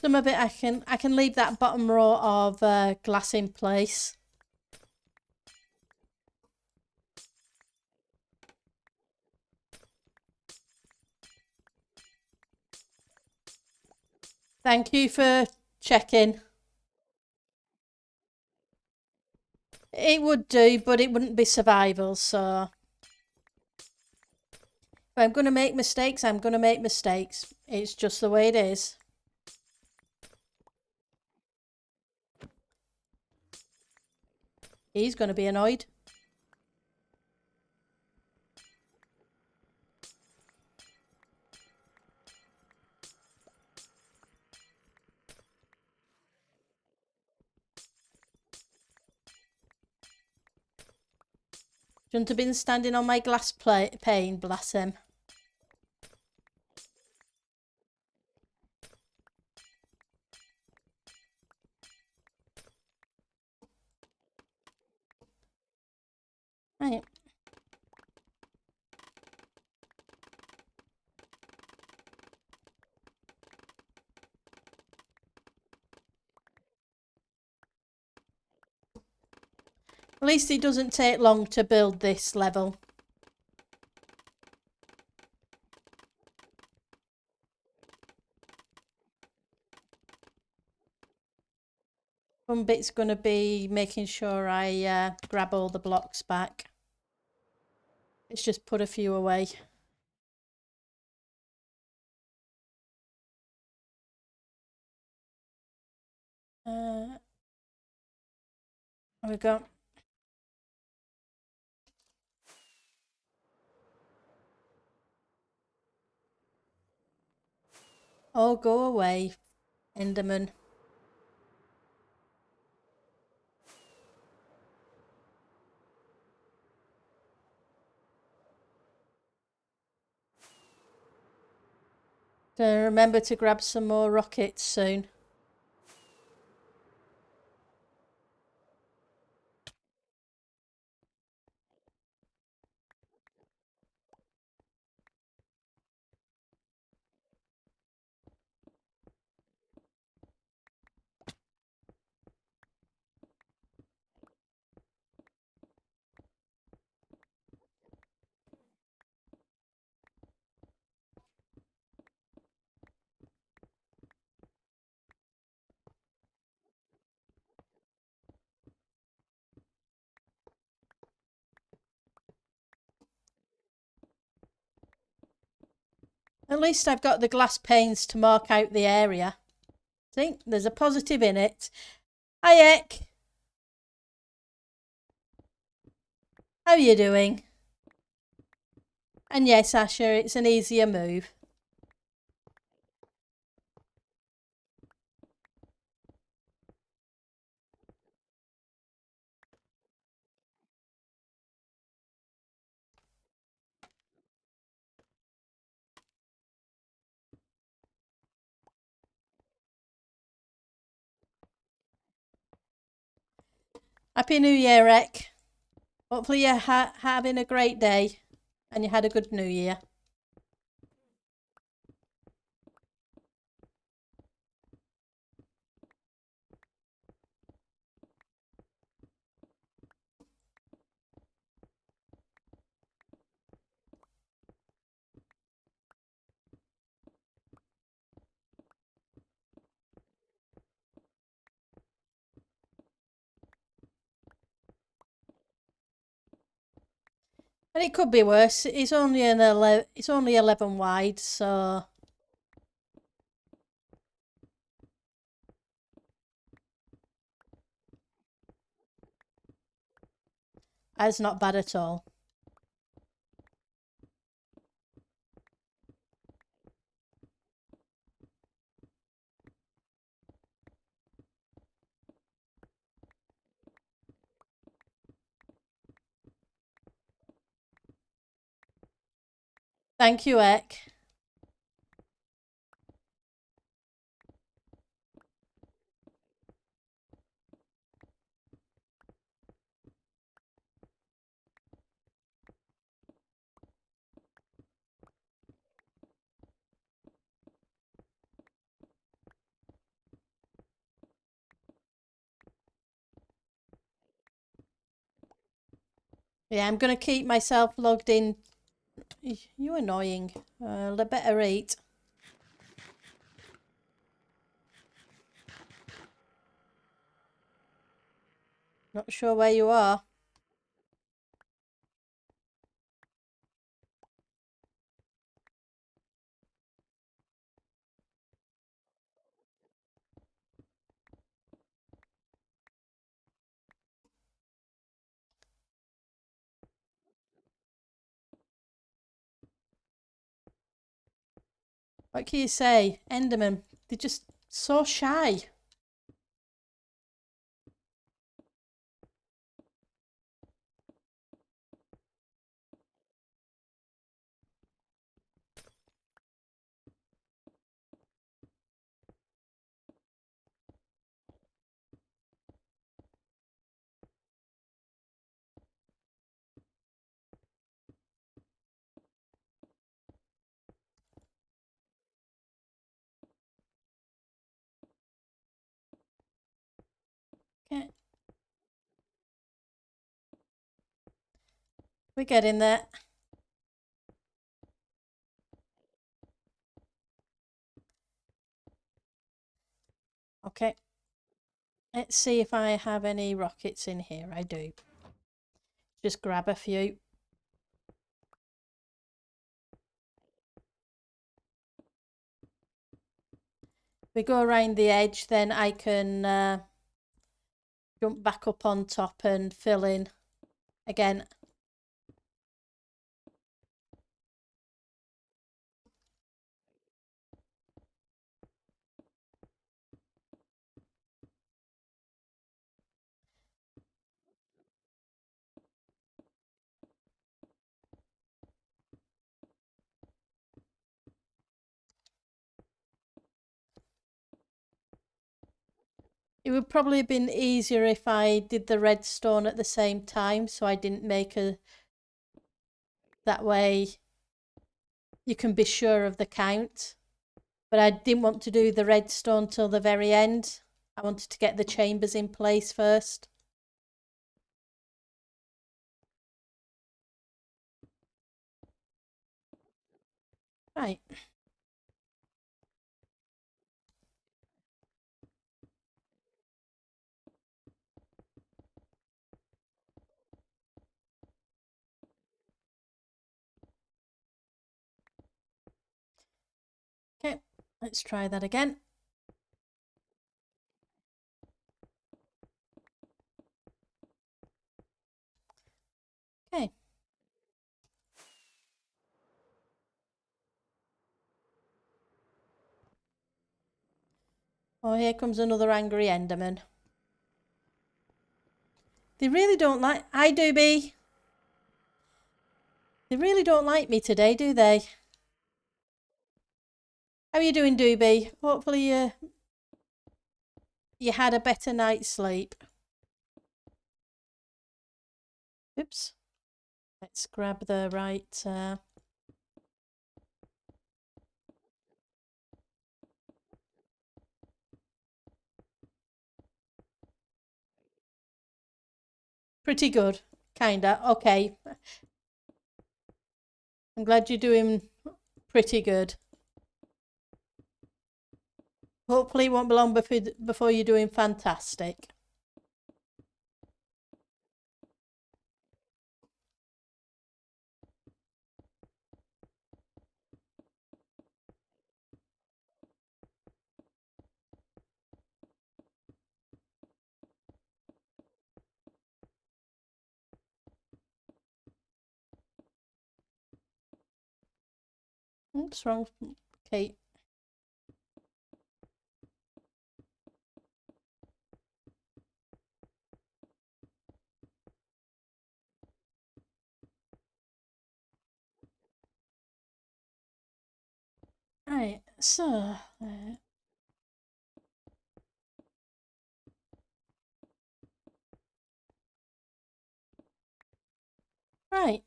Some of it I can leave that bottom row of glass in place. Thank you for checking. It would do, but it wouldn't be survival, so... If I'm going to make mistakes, I'm going to make mistakes. It's just the way it is. He's going to be annoyed. Shouldn't have been standing on my glass pane, bless him. Right. At least it doesn't take long to build this level. One bit's going to be making sure I grab all the blocks back. Let's just put a few away. There we go. Oh, go away, Enderman. Gonna remember to grab some more rockets soon. At least I've got the glass panes to mark out the area. See, there's a positive in it. Hi, Eck. How are you doing? And yes, Asher, it's an easier move. Happy New Year, Ek. Hopefully you're having a great day and you had a good New Year. And it could be worse. It's only 11 wide, so that's not bad at all. Thank you, Ek. Yeah, I'm going to keep myself logged in. You annoying. I better eat. Not sure where you are. What can you say? Enderman, they're just so shy. Okay. We're getting there. Okay. Let's see if I have any rockets in here. I do. Just grab a few. We go around the edge, then I can jump back up on top and fill in again. It would probably have been easier if I did the redstone at the same time, so I didn't make a... That way you can be sure of the count. But I didn't want to do the redstone till the very end. I wanted to get the chambers in place first. Right. Okay, let's try that again. Okay. Oh, here comes another angry Enderman. They really don't like... Hi, Doobie. They really don't like me today, do they? How are you doing, Doobie? Hopefully you had a better night's sleep. Oops. Let's grab the right... Pretty good. Kinda. Okay. I'm glad you're doing pretty good. Hopefully it won't be long before you're doing fantastic. Oops, wrong. Okay. Right, so... right.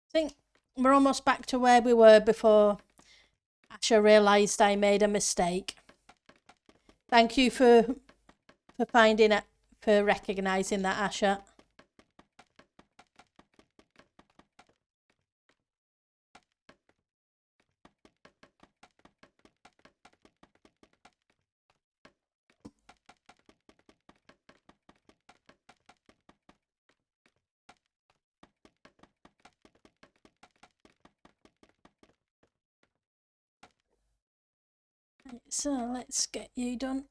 I think we're almost back to where we were before Asha realised I made a mistake. Thank you for finding it, for recognising that, Asha. Right, so let's get you done.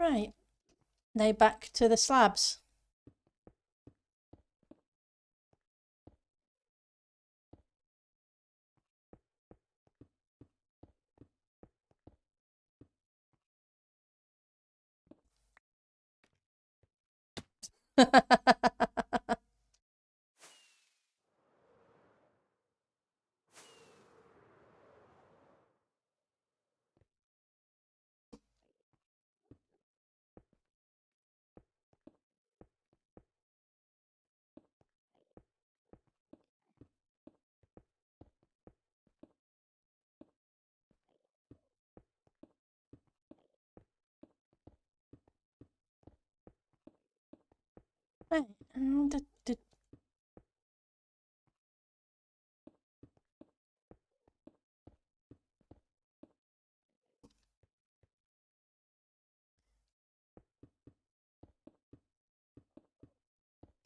Right, now back to the slabs. Right,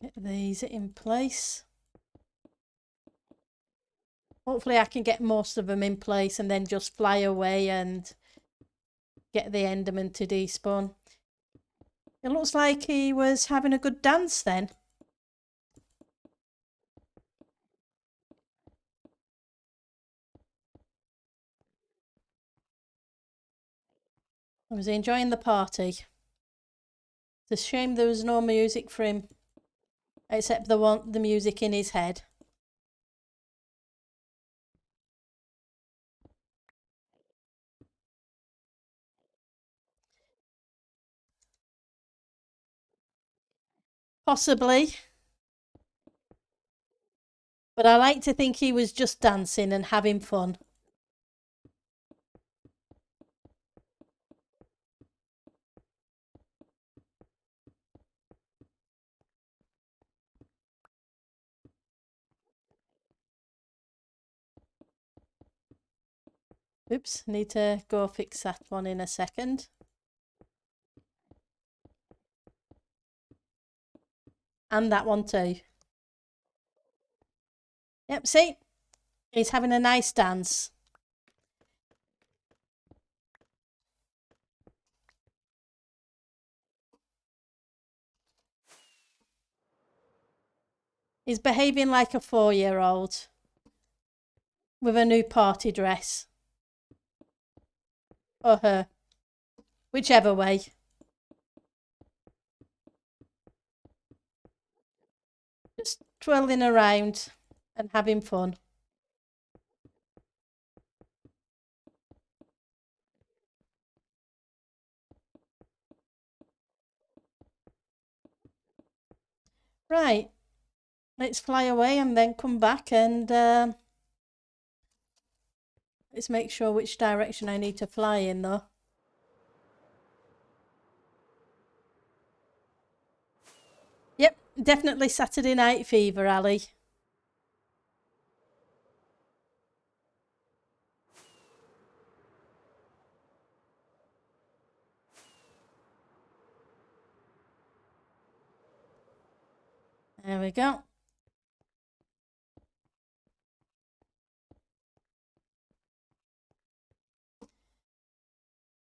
get these in place. Hopefully I can get most of them in place and then just fly away and get the Enderman to despawn. It looks like he was having a good dance then. Was he enjoying the party? It's a shame there was no music for him, except the music in his head. Possibly. But I like to think he was just dancing and having fun. Oops, need to go fix that one in a second. And that one too. Yep, see? He's having a nice dance. He's behaving like a 4-year-old with a new party dress. Or her. whichever way. Just twirling around and having fun. Right, let's fly away and then come back and let's make sure which direction I need to fly in though. Yep, definitely Saturday Night Fever, Ali. There we go.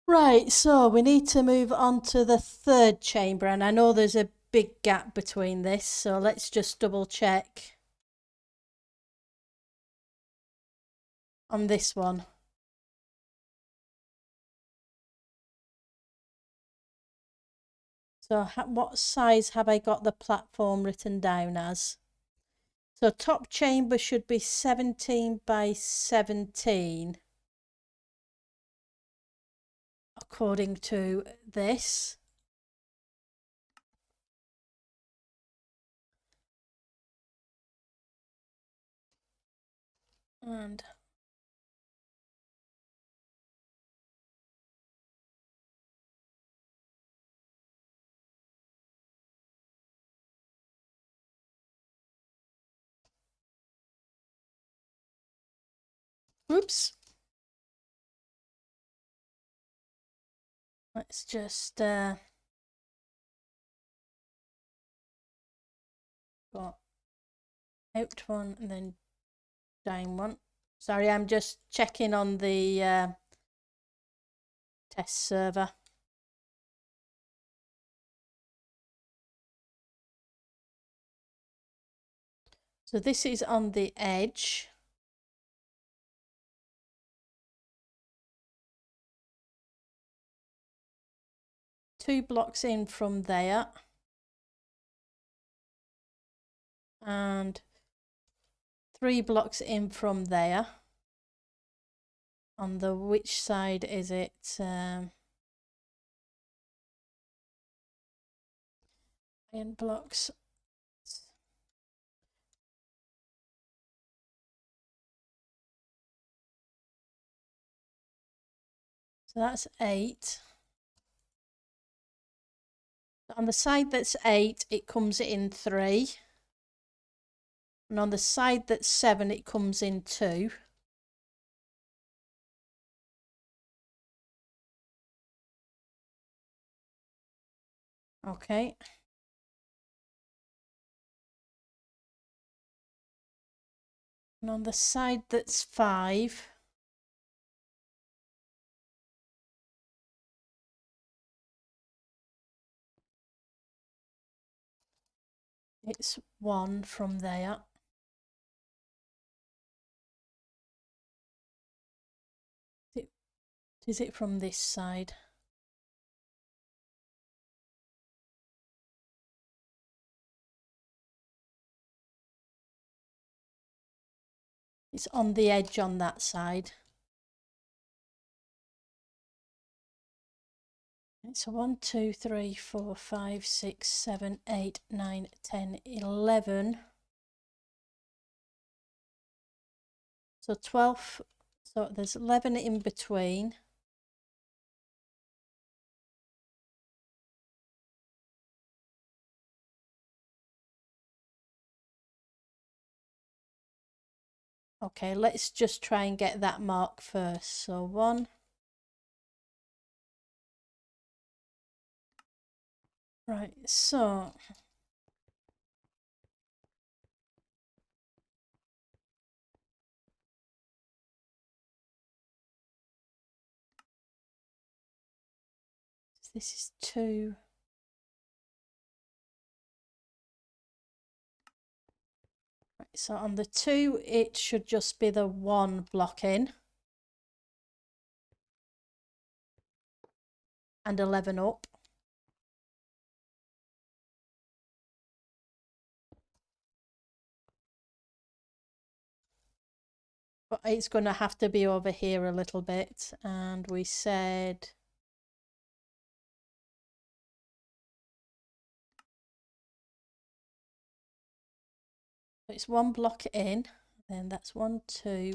Right, so we need to move on to the third chamber, and I know there's a big gap between this, so let's just double check on this one. So what size have I got the platform written down as? So top chamber should be 17 by 17 according to this. And oops. Let's just go out one and then down one. Sorry, I'm just checking on the test server. So this is on the edge. Two blocks in from there. And 3 blocks in from there. On the which side is it? Iron blocks. So that's 8. On the side that's 8, it comes in 3. And on the side that's 7, it comes in 2. Okay. And on the side that's 5, it's 1 from there. Is it from this side? It's on the edge on that side. So 1, 2, 3, 4, 5, 6, 7, 8, 9, 10, 11. So 12, so there's 11 in between. Okay, let's just try and get that mark first. So 1. Right, so this is 2. Right, so on the 2, it should just be the 1 block in. and 11 up. But it's going to have to be over here a little bit. And we said it's one block in, then that's 1, 2,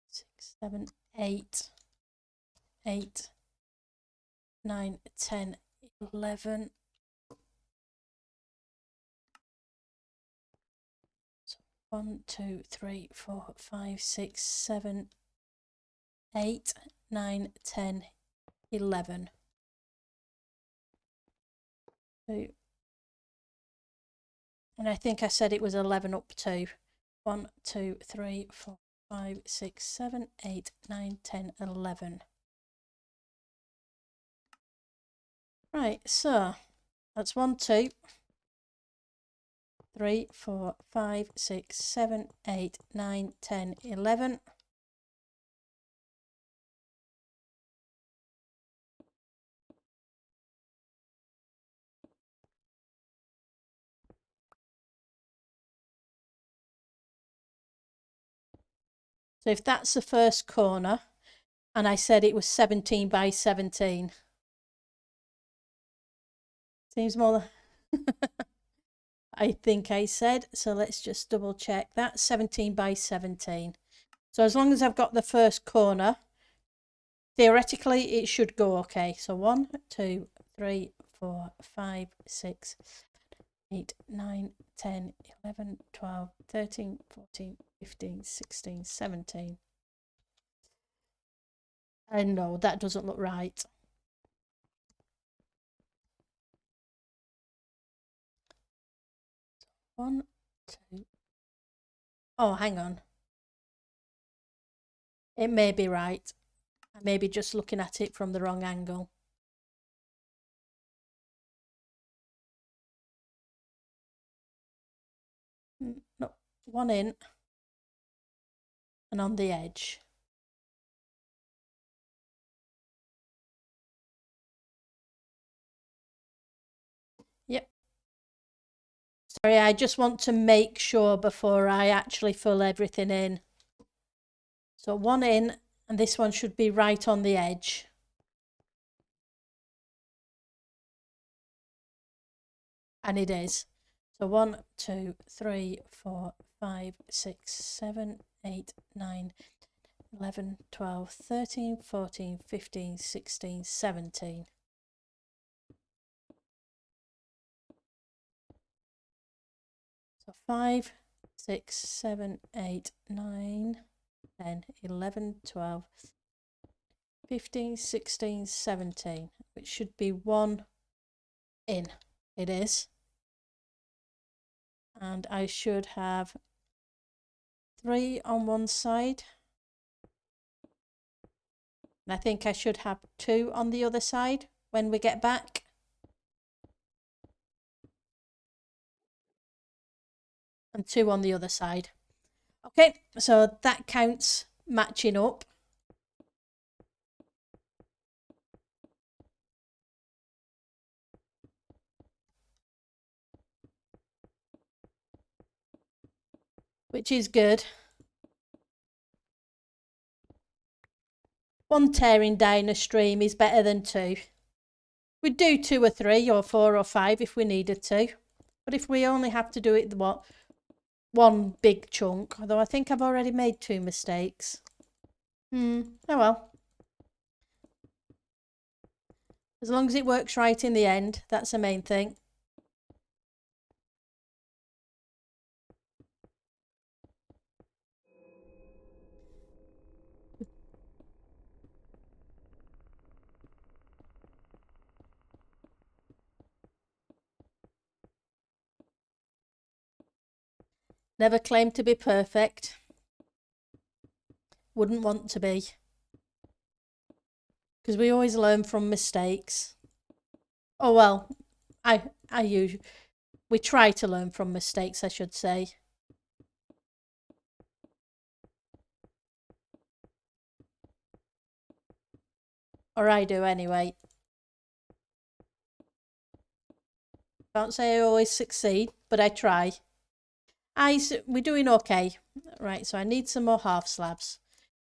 6, 7, 8, 8, 9, 10, 11. So 1, 2, 3, 4, 5, 6, 7, 8, 9, 10, 11. So, and I think I said it was 11 up too. 1, 2, 3, 4, 5, 6, 7, 8, 9, 10, 11. Right, so that's 1, 2, 3, 4, 5, 6, 7, 8, 9, 10, 11. So if that's the first corner, and I said it was 17 by 17. Seems more I think I said, so let's just double check. That's 17 by 17. So as long as I've got the first corner, theoretically it should go okay. So 1, 2, 3, 4, 5, 6, 8, 9, 10, 11, 12, 13, 14, 15, 16, 17. I know that doesn't look right. One, two. Oh, hang on. It may be right. I may be just looking at it from the wrong angle. No, one in and on the edge. Yep. Sorry, I just want to make sure before I actually fill everything in. So one in, and this one should be right on the edge. And it is. So 1, 2, 3, 4, 5, 6, 7, 8, 9, 11, 12, 13, 14, 15, 16, 17. So 5, 6, 7, 8, 9, 10, 11, 12, 15, 16, 17, which should be one in. It is. And I should have 3 on one side. And I think I should have 2 on the other side when we get back. And 2 on the other side. Okay, so that counts matching up. Which is good. One tearing down a stream is better than 2. We'd do 2 or 3 or 4 or 5 if we needed to. But if we only have to do it one big chunk, although I think I've already made 2 mistakes. Oh well. As long as it works right in the end, that's the main thing. Never claim to be perfect. Wouldn't want to be. Because we always learn from mistakes. Oh well, we try to learn from mistakes, I should say. Or I do anyway. Can't say I always succeed, but I try. We're doing okay. Right, so I need some more half slabs.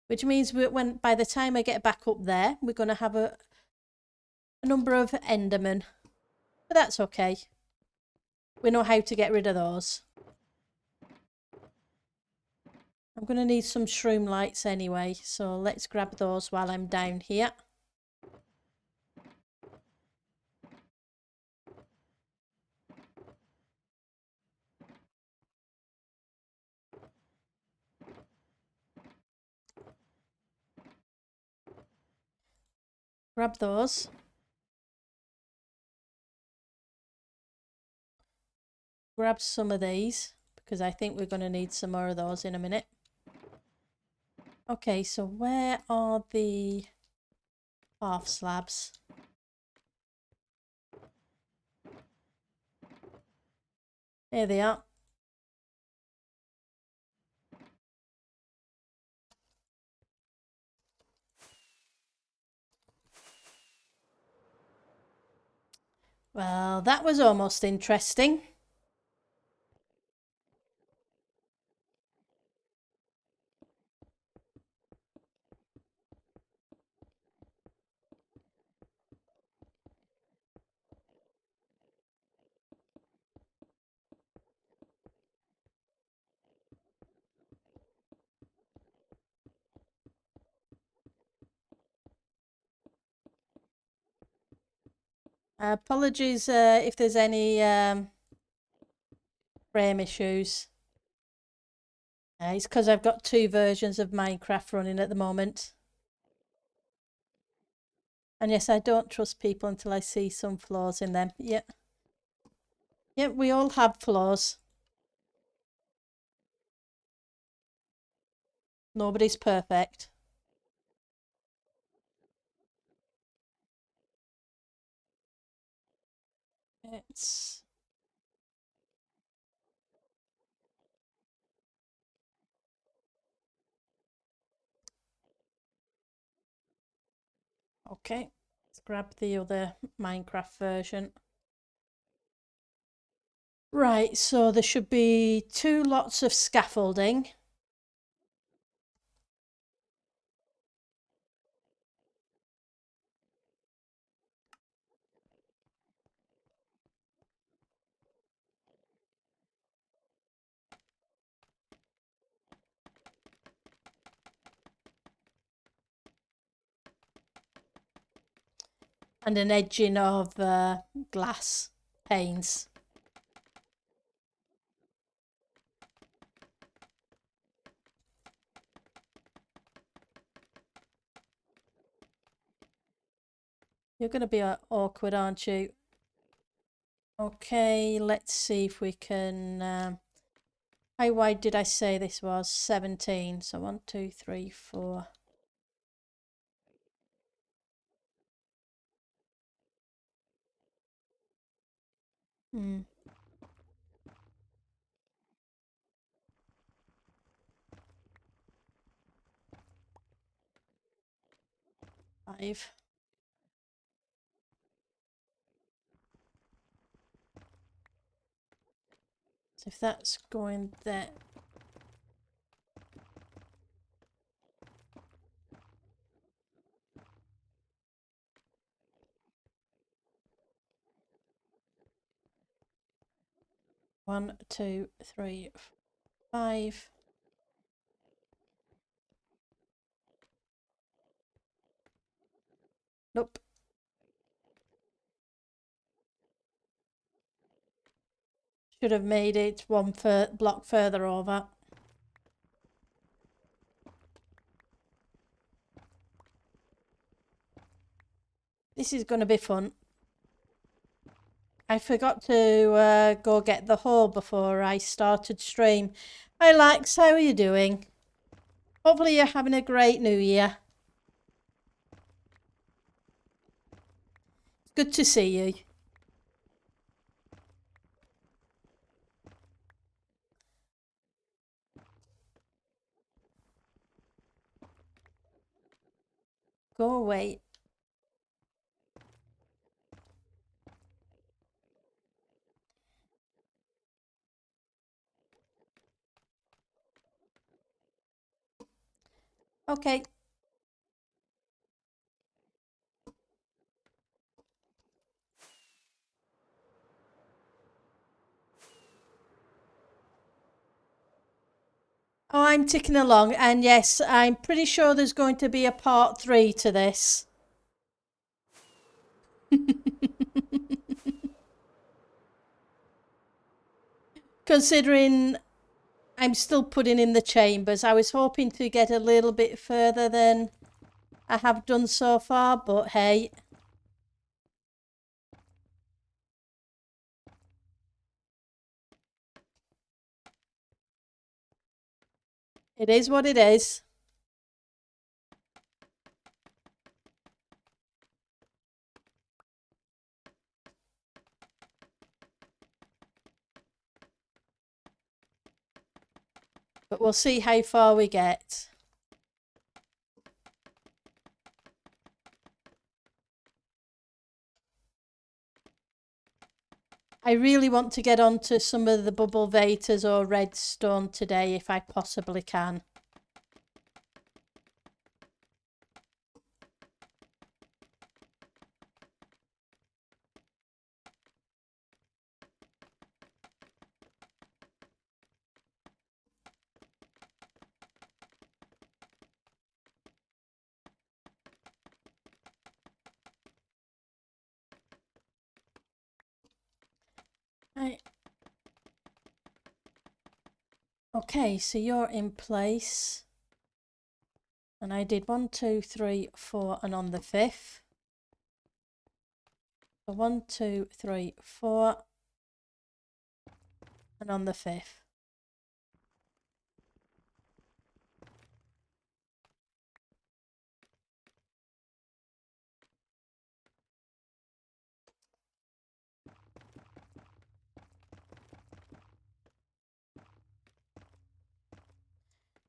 Which means by the time I get back up there, we're going to have a number of Endermen. But that's okay. We know how to get rid of those. I'm going to need some shroom lights anyway, so let's grab those while I'm down here. Grab those. Grab some of these, because I think we're going to need some more of those in a minute. Okay, so where are the half slabs? Here they are. Well, that was almost interesting. Apologies if there's any frame issues. It's because I've got two versions of Minecraft running at the moment. And yes, I don't trust people until I see some flaws in them. Yep. Yep, we all have flaws. Nobody's perfect. It's okay. Let's grab the other Minecraft version. Right, so there should be 2 lots of scaffolding. And an edging of glass panes. You're going to be awkward, aren't you? Okay, let's see if we can... how wide did I say this was? 17. So 1, 2, 3, 4... Hmm. Five. So if that's going there... One, two, three, 5. Nope. Should have made it one block further over. This is going to be fun. I forgot to go get the hoe before I started stream. Hi Lex, how are you doing? Hopefully you're having a great new year. Good to see you. Go away. Okay. Oh, I'm ticking along, and yes, I'm pretty sure there's going to be a part 3 to this. Considering I'm still putting in the chambers, I was hoping to get a little bit further than I have done so far, but hey. It is what it is. But we'll see how far we get. I really want to get onto some of the bubble vators or redstone today if I possibly can. Right. Okay, so you're in place. And I did 1, 2, 3, 4, and on the 5th. So 1, 2, 3, 4, and on the 5th.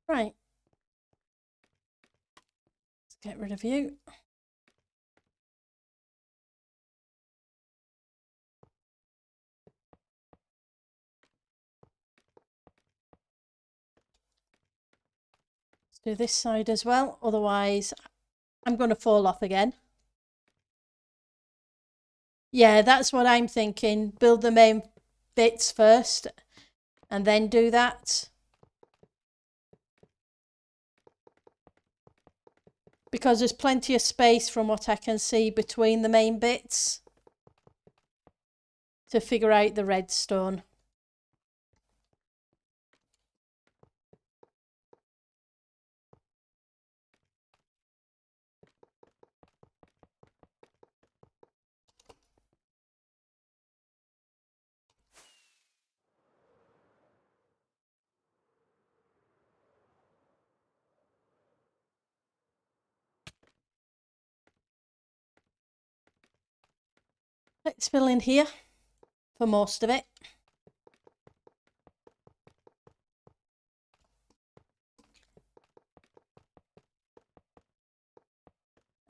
Right. Let's get rid of you. Let's do this side as well, otherwise I'm going to fall off again. Yeah, that's what I'm thinking. Build the main bits first and then do that. Because there's plenty of space from what I can see between the main bits to figure out the redstone. Let's fill in here for most of it.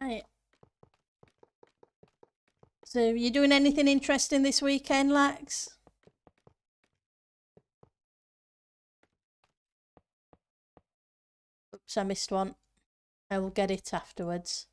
Right. So you doing anything interesting this weekend, Lax? Oops, I missed one. I will get it afterwards.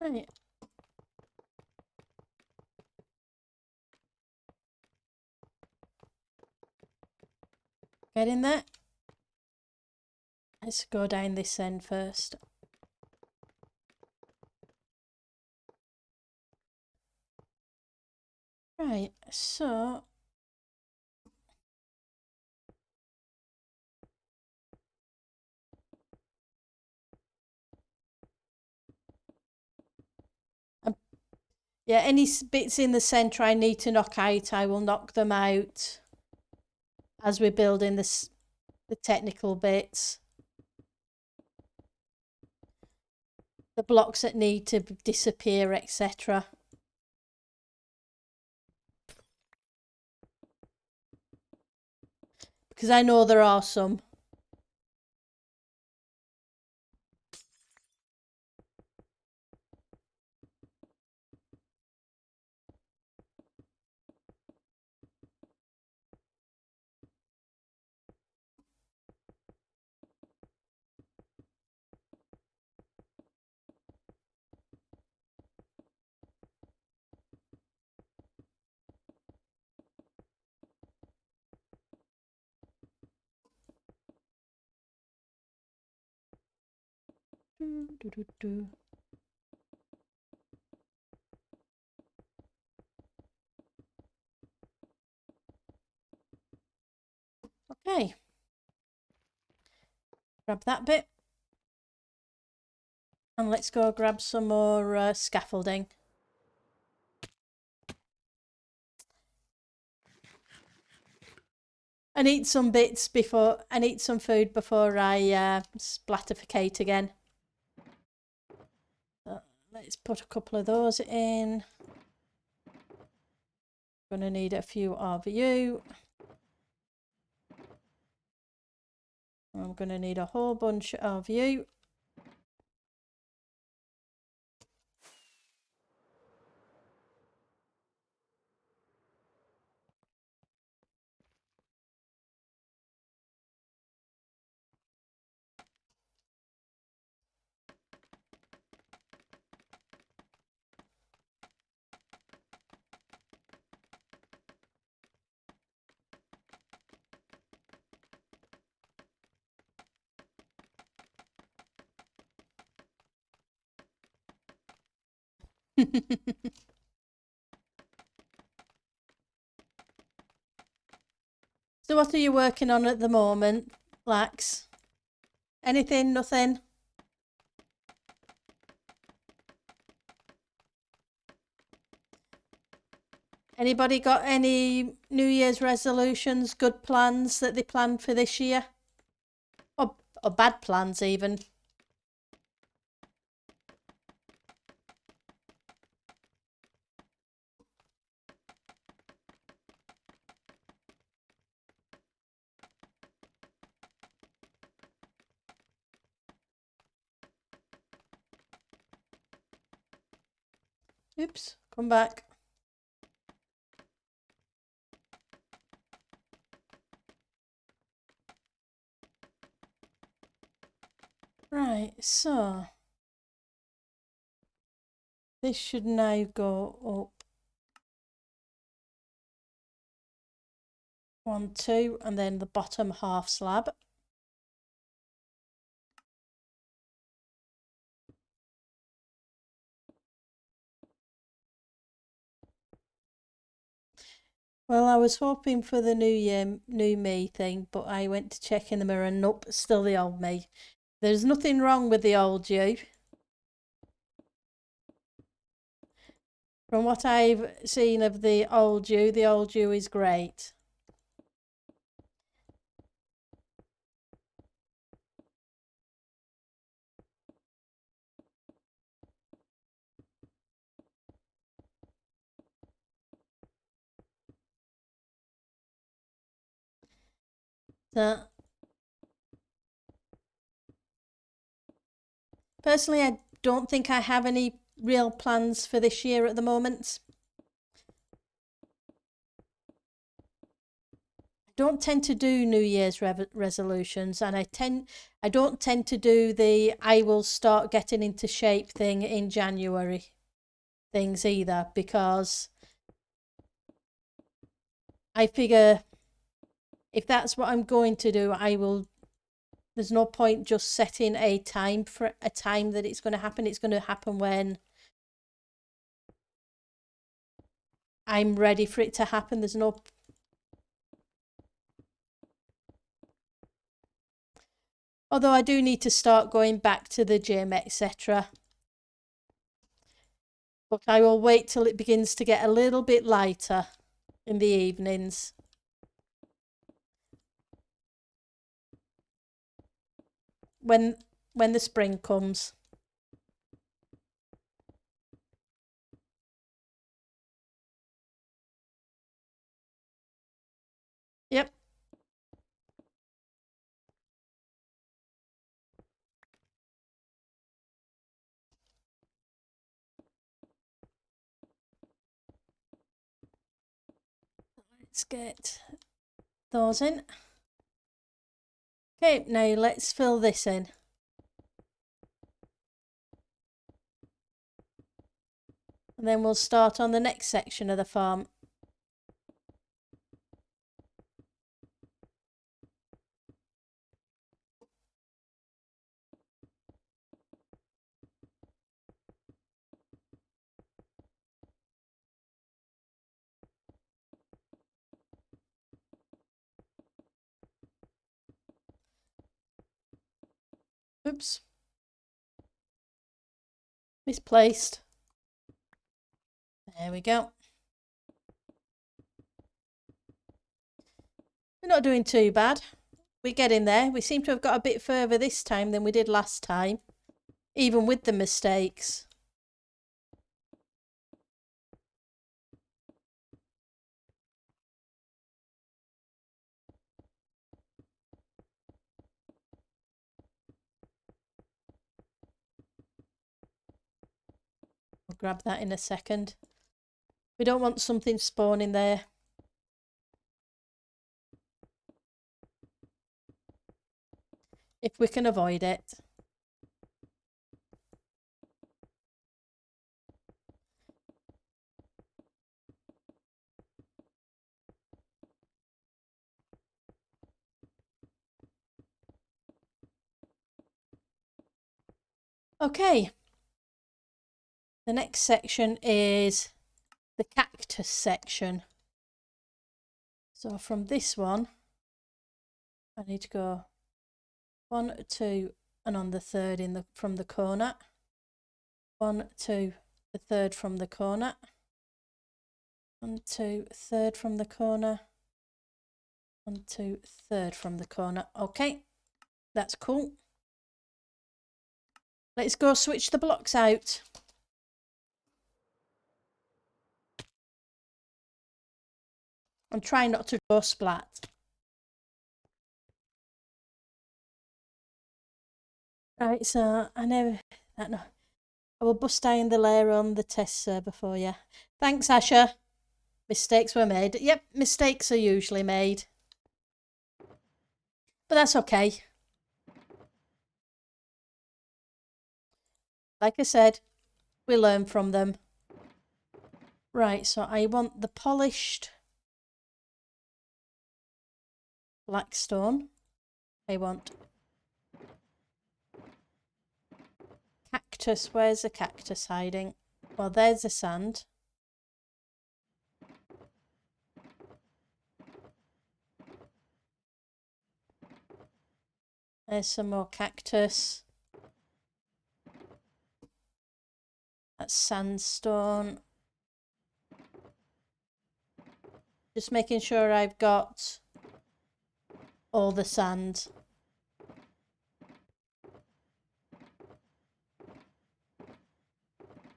Right. Get in there. Let's go down this end first. Right, so yeah, any bits in the centre I need to knock out, I will knock them out as we're building this, the technical bits. The blocks that need to disappear, etc. Because I know there are some. Okay. Grab that bit. And let's go grab some more scaffolding. And eat some bits before, and eat some food before I splatterficate again. So let's put a couple of those in. Gonna need a few of you. I'm gonna need a whole bunch of you. So what are you working on at the moment, Lax? Anything? Nothing? Anybody got any New Year's resolutions, good plans that they planned for this year? Or bad plans even? Oops, come back. Right, so this should now go up 1, 2, and then the bottom half slab. Well, I was hoping for the new year, new me thing, but I went to check in the mirror and nope, still the old me. There's nothing wrong with the old you. From what I've seen of the old you is great. So, personally, I don't think I have any real plans for this year at the moment. I don't tend to do New Year's resolutions, and I don't tend to do the I will start getting into shape thing in January things either, because I figure if that's what I'm going to do, I will. There's no point just setting a time for a time that it's going to happen. It's going to happen when I'm ready for it to happen. There's no. Although I do need to start going back to the gym, etc. But I will wait till it begins to get a little bit lighter in the evenings. When the spring comes. Yep. Let's get those in. Okay, now let's fill this in. And then we'll start on the next section of the farm. Oops. Misplaced. There we go. We're not doing too bad. We're getting there. We seem to have got a bit further this time than we did last time, even with the mistakes. I'll grab that in a second. We don't want something spawning there. If we can avoid it. Okay. The next section is the Cactus Section. So from this one, I need to go 1, 2, and on the third from the corner. 1, 2, the third from the corner. 1, 2, third from the corner. 1, 2, third from the corner. Okay, that's cool. Let's go switch the blocks out. I'm trying not to go splat. Right, so I will bust down the layer on the test server for you. Thanks, Asher. Mistakes were made. Yep, mistakes are usually made. But that's okay. Like I said, we learn from them. Right, so I want the polished black stone. I want cactus. Where's the cactus hiding? Well, there's the sand. There's some more cactus. That's sandstone. Just making sure I've got all the sand.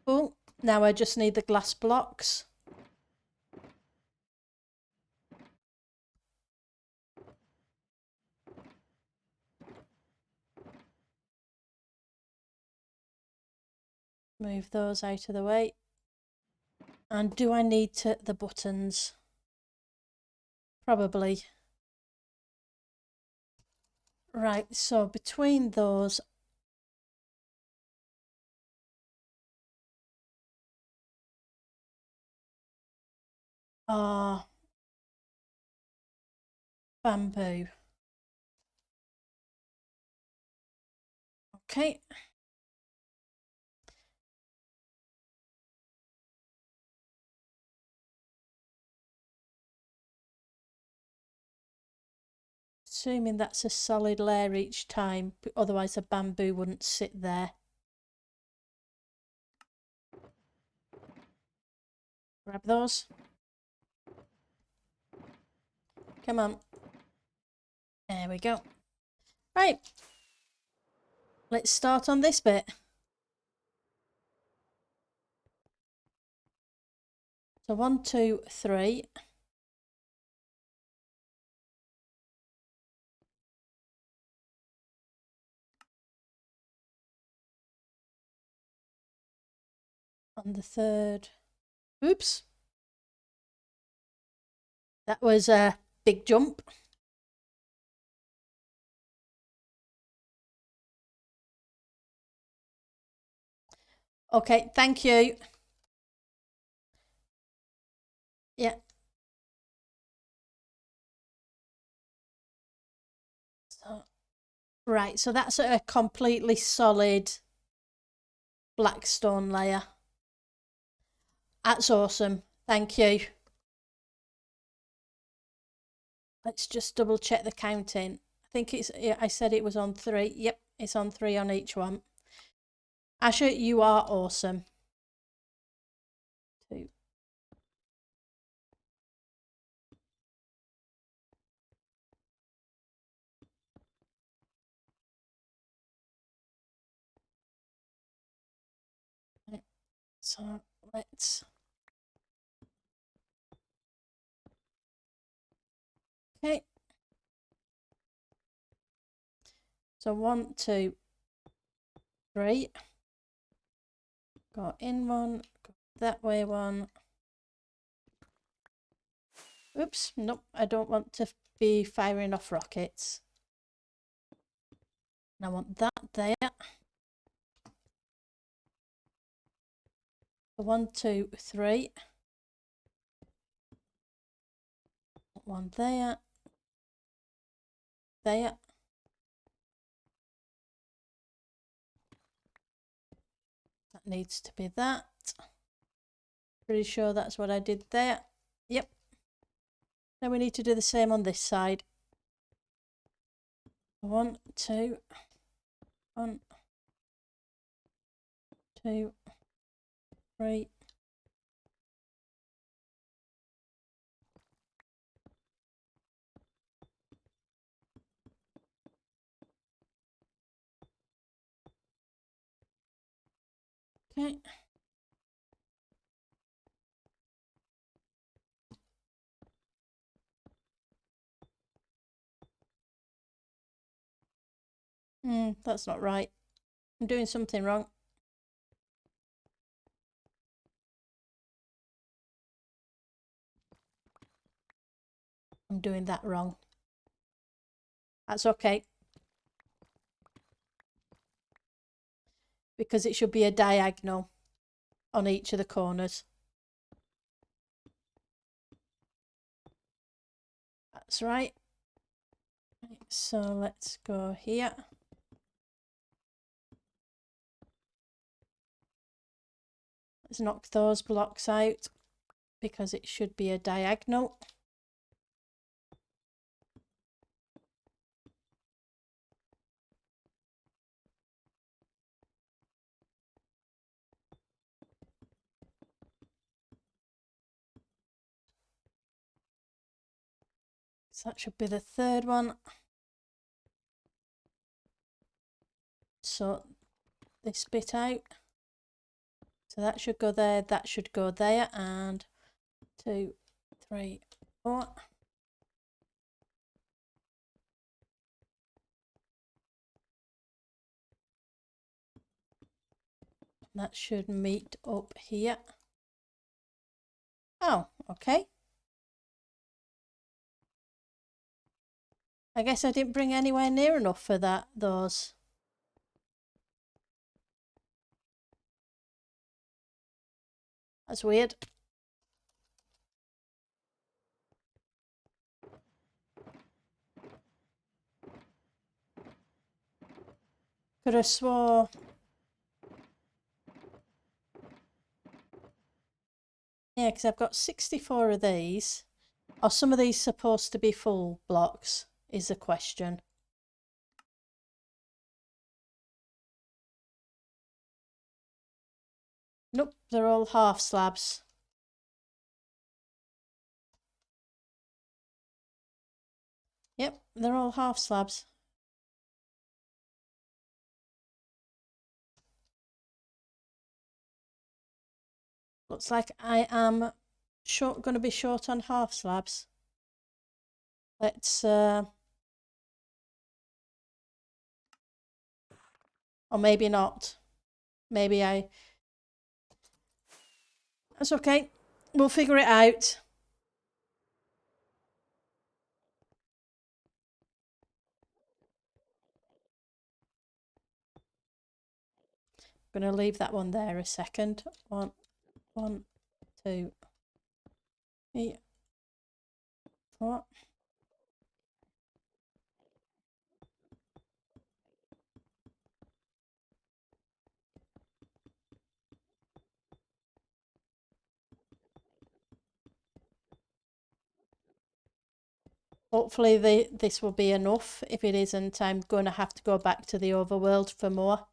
Cool. Now I just need the glass blocks. Move those out of the way. And do I need the buttons? Probably. Right, so between those, are bamboo. Okay. Assuming that's a solid layer each time, otherwise the bamboo wouldn't sit there. Grab those. Come on. There we go. Right. Let's start on this bit. So 1, 2, 3. On the third. Oops. That was a big jump. Okay, thank you. Yeah. So, right, so that's a completely solid black stone layer. That's awesome. Thank you. Let's just double check the counting. I think it's, yeah, I said it was on 3. Yep, it's on 3 on each one. Asher, you are awesome. 2. So let's. Okay. So 1, 2, 3. Go in one, go that way one. Oops, nope, I don't want to be firing off rockets. And I want that there. 1, 2, 3. 1 there. There. That needs to be that. Pretty sure that's what I did there. Yep. Now we need to do the same on this side. 1, 2. 1, 2, 3. Okay. That's not right. I'm doing something wrong. I'm doing that wrong. That's okay. Because it should be a diagonal on each of the corners. That's right. So let's go here. Let's knock those blocks out because it should be a diagonal. So that should be the third one. Sort this bit out. So that should go there, that should go there, and 2, 3, 4. That should meet up here. Oh, okay. I guess I didn't bring anywhere near enough for those. That's weird. Could have swore. Yeah, because I've got 64 of these. Are some of these supposed to be full blocks, is the question. Nope, they're all half slabs. Yep, they're all half slabs. Looks like I am going to be short on half slabs. Let's, or maybe not. Maybe that's okay. We'll figure it out. I'm going to leave that one there a second. 1, 1, 2, 3, 4. Hopefully this will be enough. If it isn't, I'm going to have to go back to the overworld for more.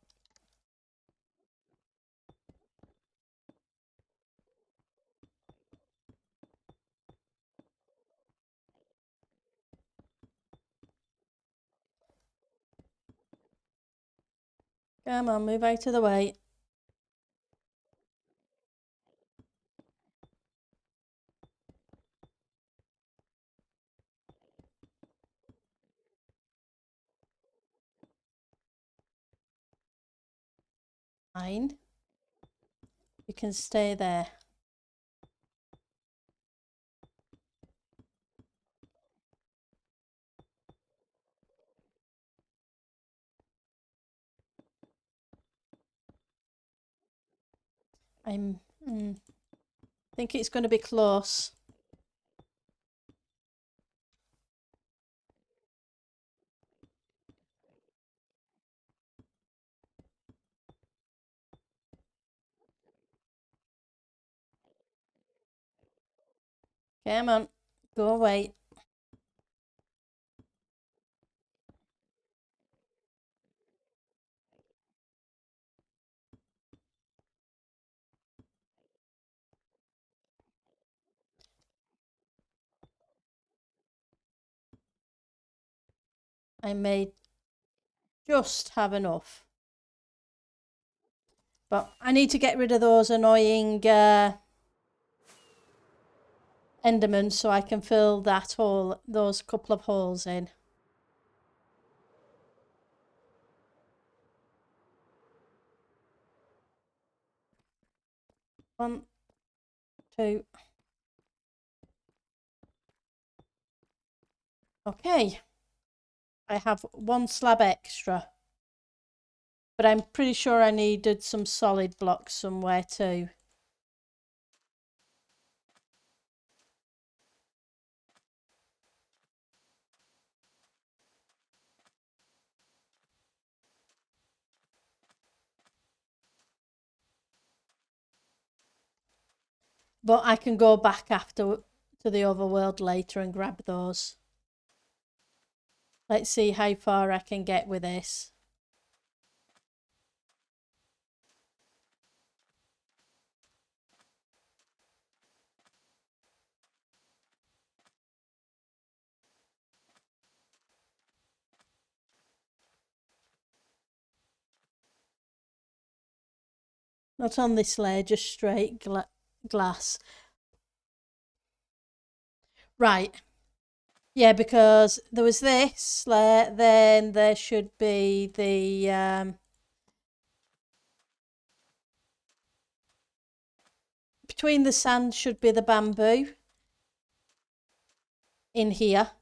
Come on, move out of the way. Fine. You can stay there. I think it's going to be close. Come on, go away. I may just have enough. But I need to get rid of those annoying Endermen so I can fill that hole, those couple of holes in. One, two. Okay. I have one slab extra. But I'm pretty sure I needed some solid blocks somewhere too. But I can go back after to the overworld later and grab those. Let's see how far I can get with this. Not on this layer, just straight glass. Right. Yeah, because there was this layer, then there should be the between the sand should be the bamboo in here.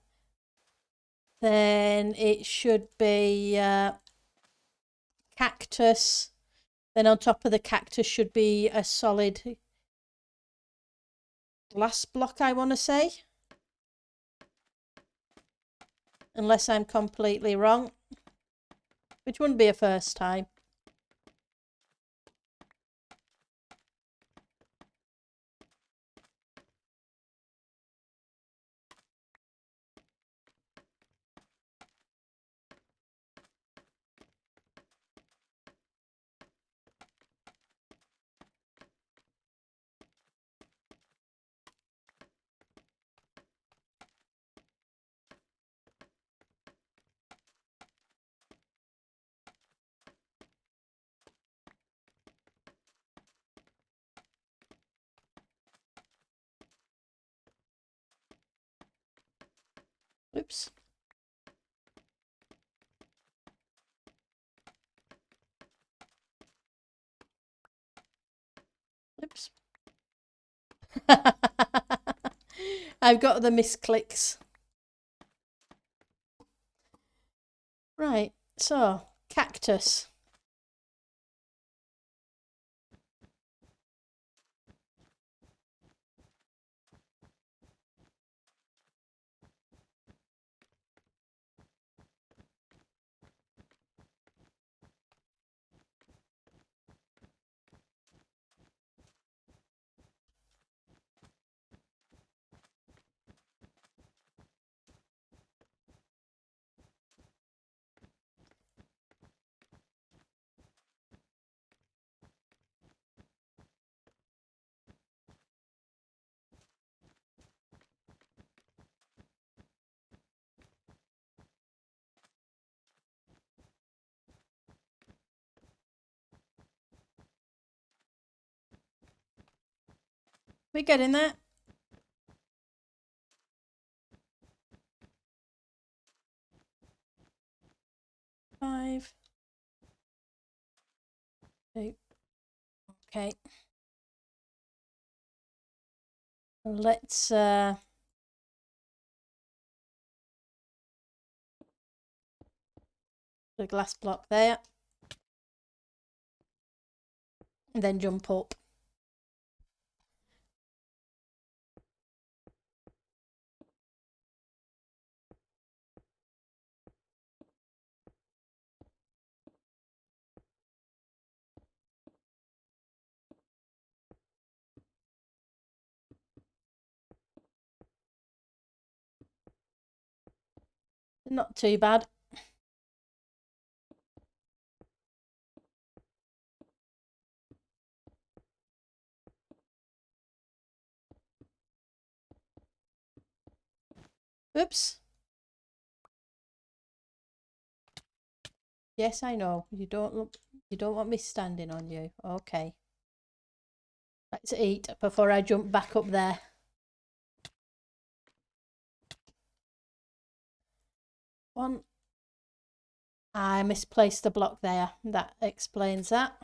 Then it should be cactus. Then on top of the cactus should be a solid glass block, I want to say. Unless I'm completely wrong. Which wouldn't be a first time. Oops. Oops. I've got the misclicks. Right, so cactus. We getting there? Five. Two. Okay. Let's the glass block there. And then jump up. Not too bad. Oops. Yes, I know. You don't want me standing on you. Okay. Let's eat before I jump back up there. One. I misplaced the block there. That explains that.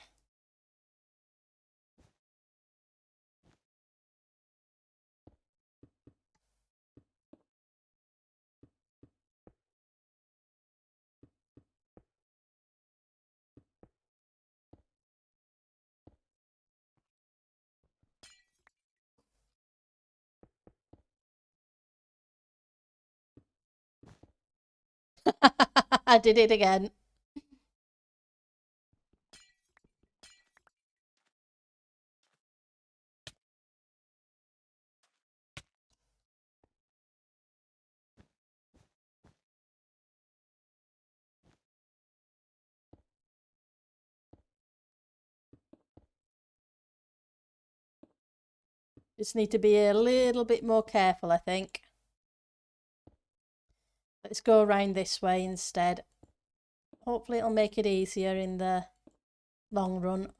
I did it again. Just need to be a little bit more careful, I think. Let's go around this way instead. Hopefully it'll make it easier in the long run.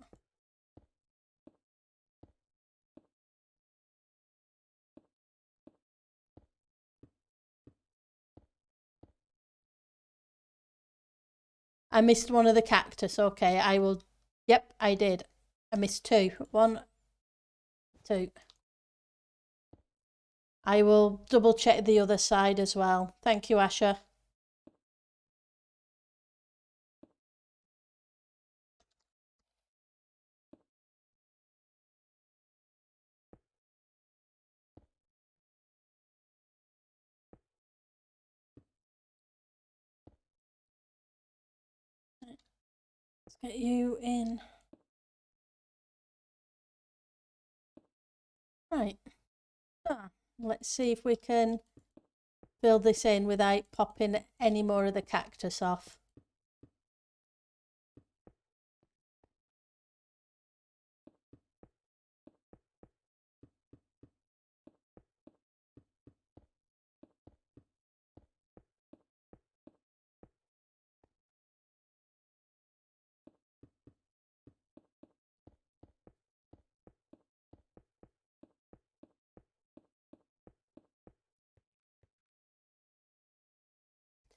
I missed one of the cactus. Okay, I will... Yep, I did. I missed two. One, two. I will double check the other side as well. Thank you, Asher. Let's get you in. Right. Let's see if we can fill this in without popping any more of the cactus off.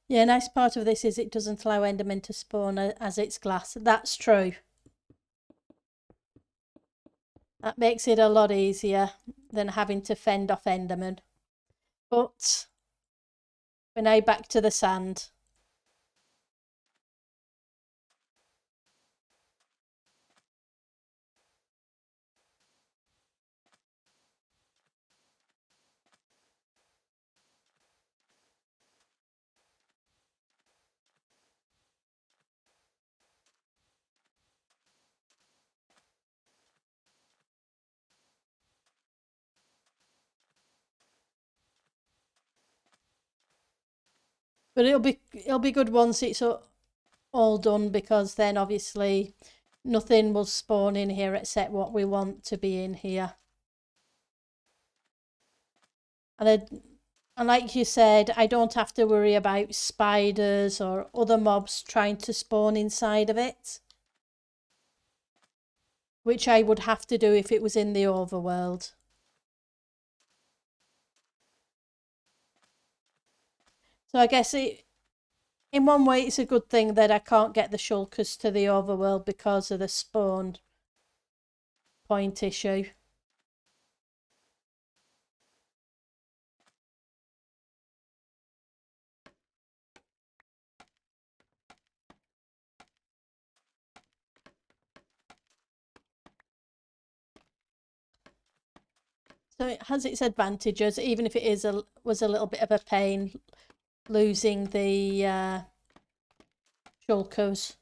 Yeah, nice part of this is it doesn't allow Enderman to spawn as it's glass. That's true. That makes it a lot easier than having to fend off Enderman. But we're now back to the sand. But it'll be good once it's all done, because then obviously nothing will spawn in here except what we want to be in here. And like you said, I don't have to worry about spiders or other mobs trying to spawn inside of it, which I would have to do if it was in the overworld. So I guess in one way it's a good thing that I can't get the shulkers to the overworld because of the spawn point issue. So it has its advantages, even if it was a little bit of a pain losing the shulkers.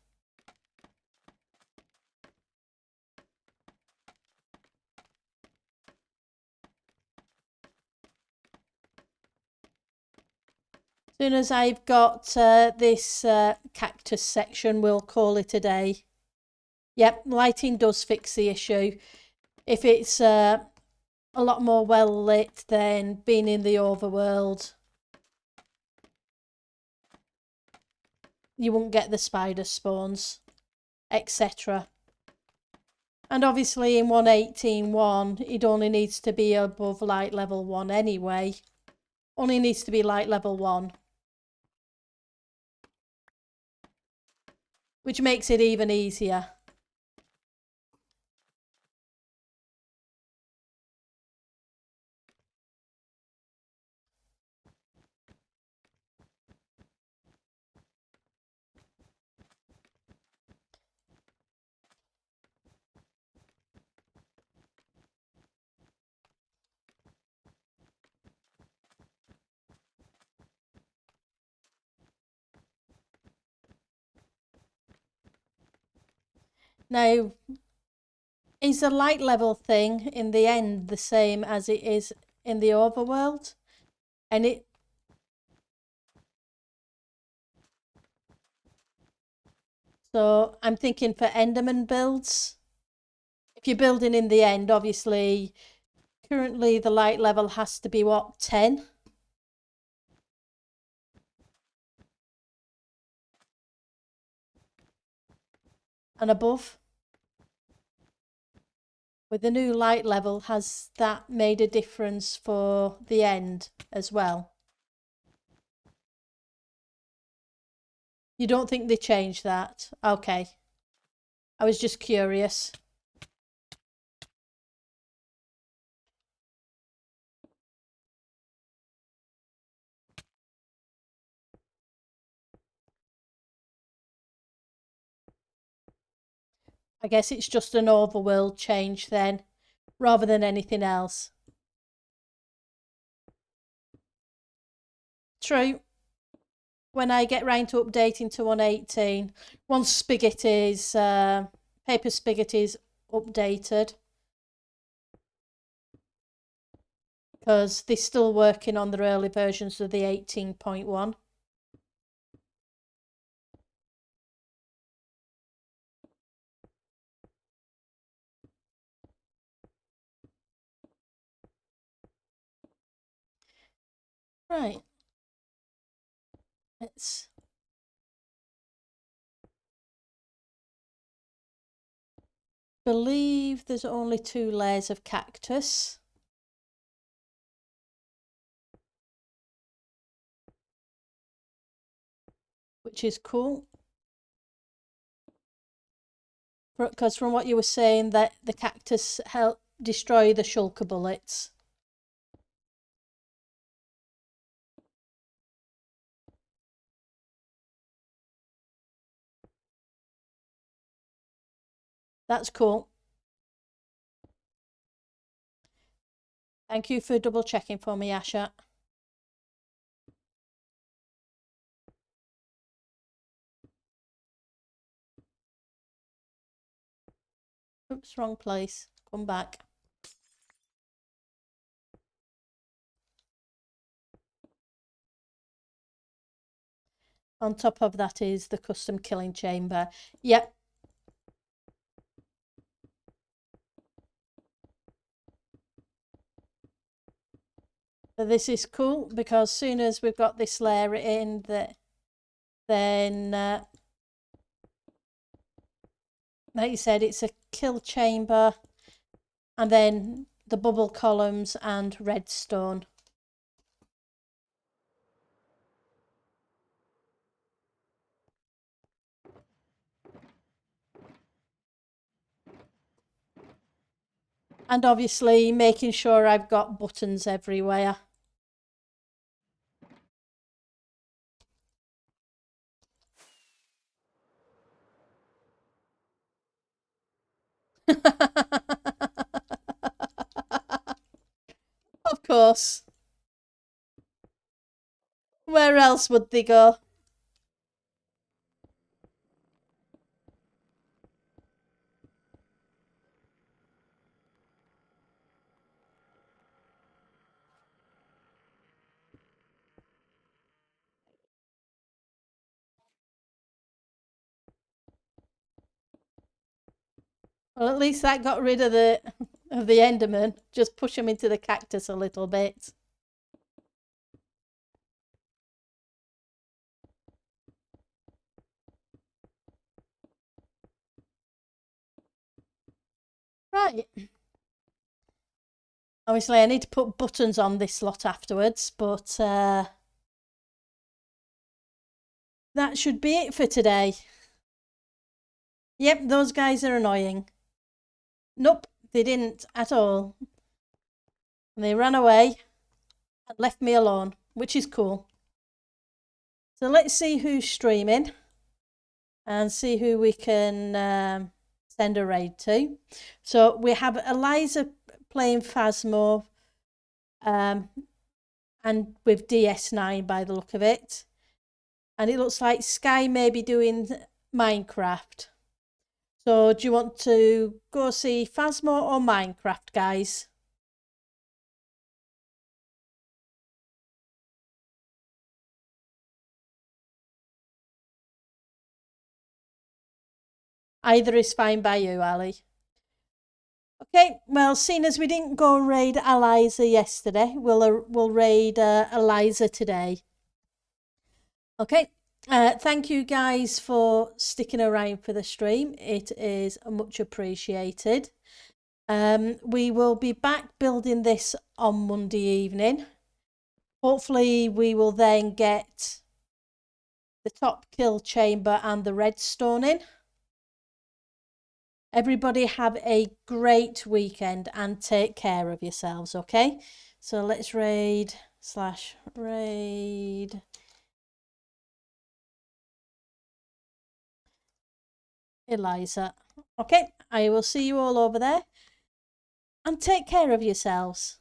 As soon as I've got this cactus section, we'll call it a day. Yep, lighting does fix the issue. If it's a lot more well lit than being in the overworld, you won't get the spider spawns, etc. And obviously in 1.18.1 it only needs to be above light level 1 anyway. Only needs to be light level 1. Which makes it even easier. Now, is the light level thing in the end the same as it is in the overworld? And so I'm thinking for Enderman builds, if you're building in the end, obviously, currently the light level has to be what, 10? And above? With the new light level, has that made a difference for the end as well? You don't think they changed that? Okay. I was just curious. I guess it's just an overworld change then, rather than anything else. True. When I get round to updating to 1.18, once Spigot is, Paper Spigot is updated, because they're still working on the early versions of the 18.1. Right. Let's believe there's only 2 layers of cactus. Which is cool. Because from what you were saying, that the cactus help destroy the shulker bullets. That's cool. Thank you for double checking for me, Asha. Oops, wrong place. Come back. On top of that is the custom killing chamber. Yep. So this is cool because as soon as we've got this layer in, then like you said, it's a kill chamber, and then the bubble columns and redstone. And obviously making sure I've got buttons everywhere. Of course. Where else would they go? Well, at least that got rid of the Enderman. Just push them into the cactus a little bit. Right. Obviously, I need to put buttons on this lot afterwards, but that should be it for today. Yep, those guys are annoying. Nope, they didn't at all. They ran away and left me alone, which is cool. So let's see who's streaming and see who we can send a raid to. So we have Eliza playing Phasmo and with DS9 by the look of it. And it looks like Sky may be doing Minecraft. So do you want to go see Phasmo or Minecraft, guys? Either is fine by you, Ali. Okay, well, seeing as we didn't go raid Eliza yesterday, we'll raid Eliza today. Okay, thank you guys for sticking around for the stream. It is much appreciated. We will be back building this on Monday evening. Hopefully we will then get the top kill chamber and the redstone in. Everybody have a great weekend and take care of yourselves, okay? So let's raid Eliza. Okay, I will see you all over there and take care of yourselves.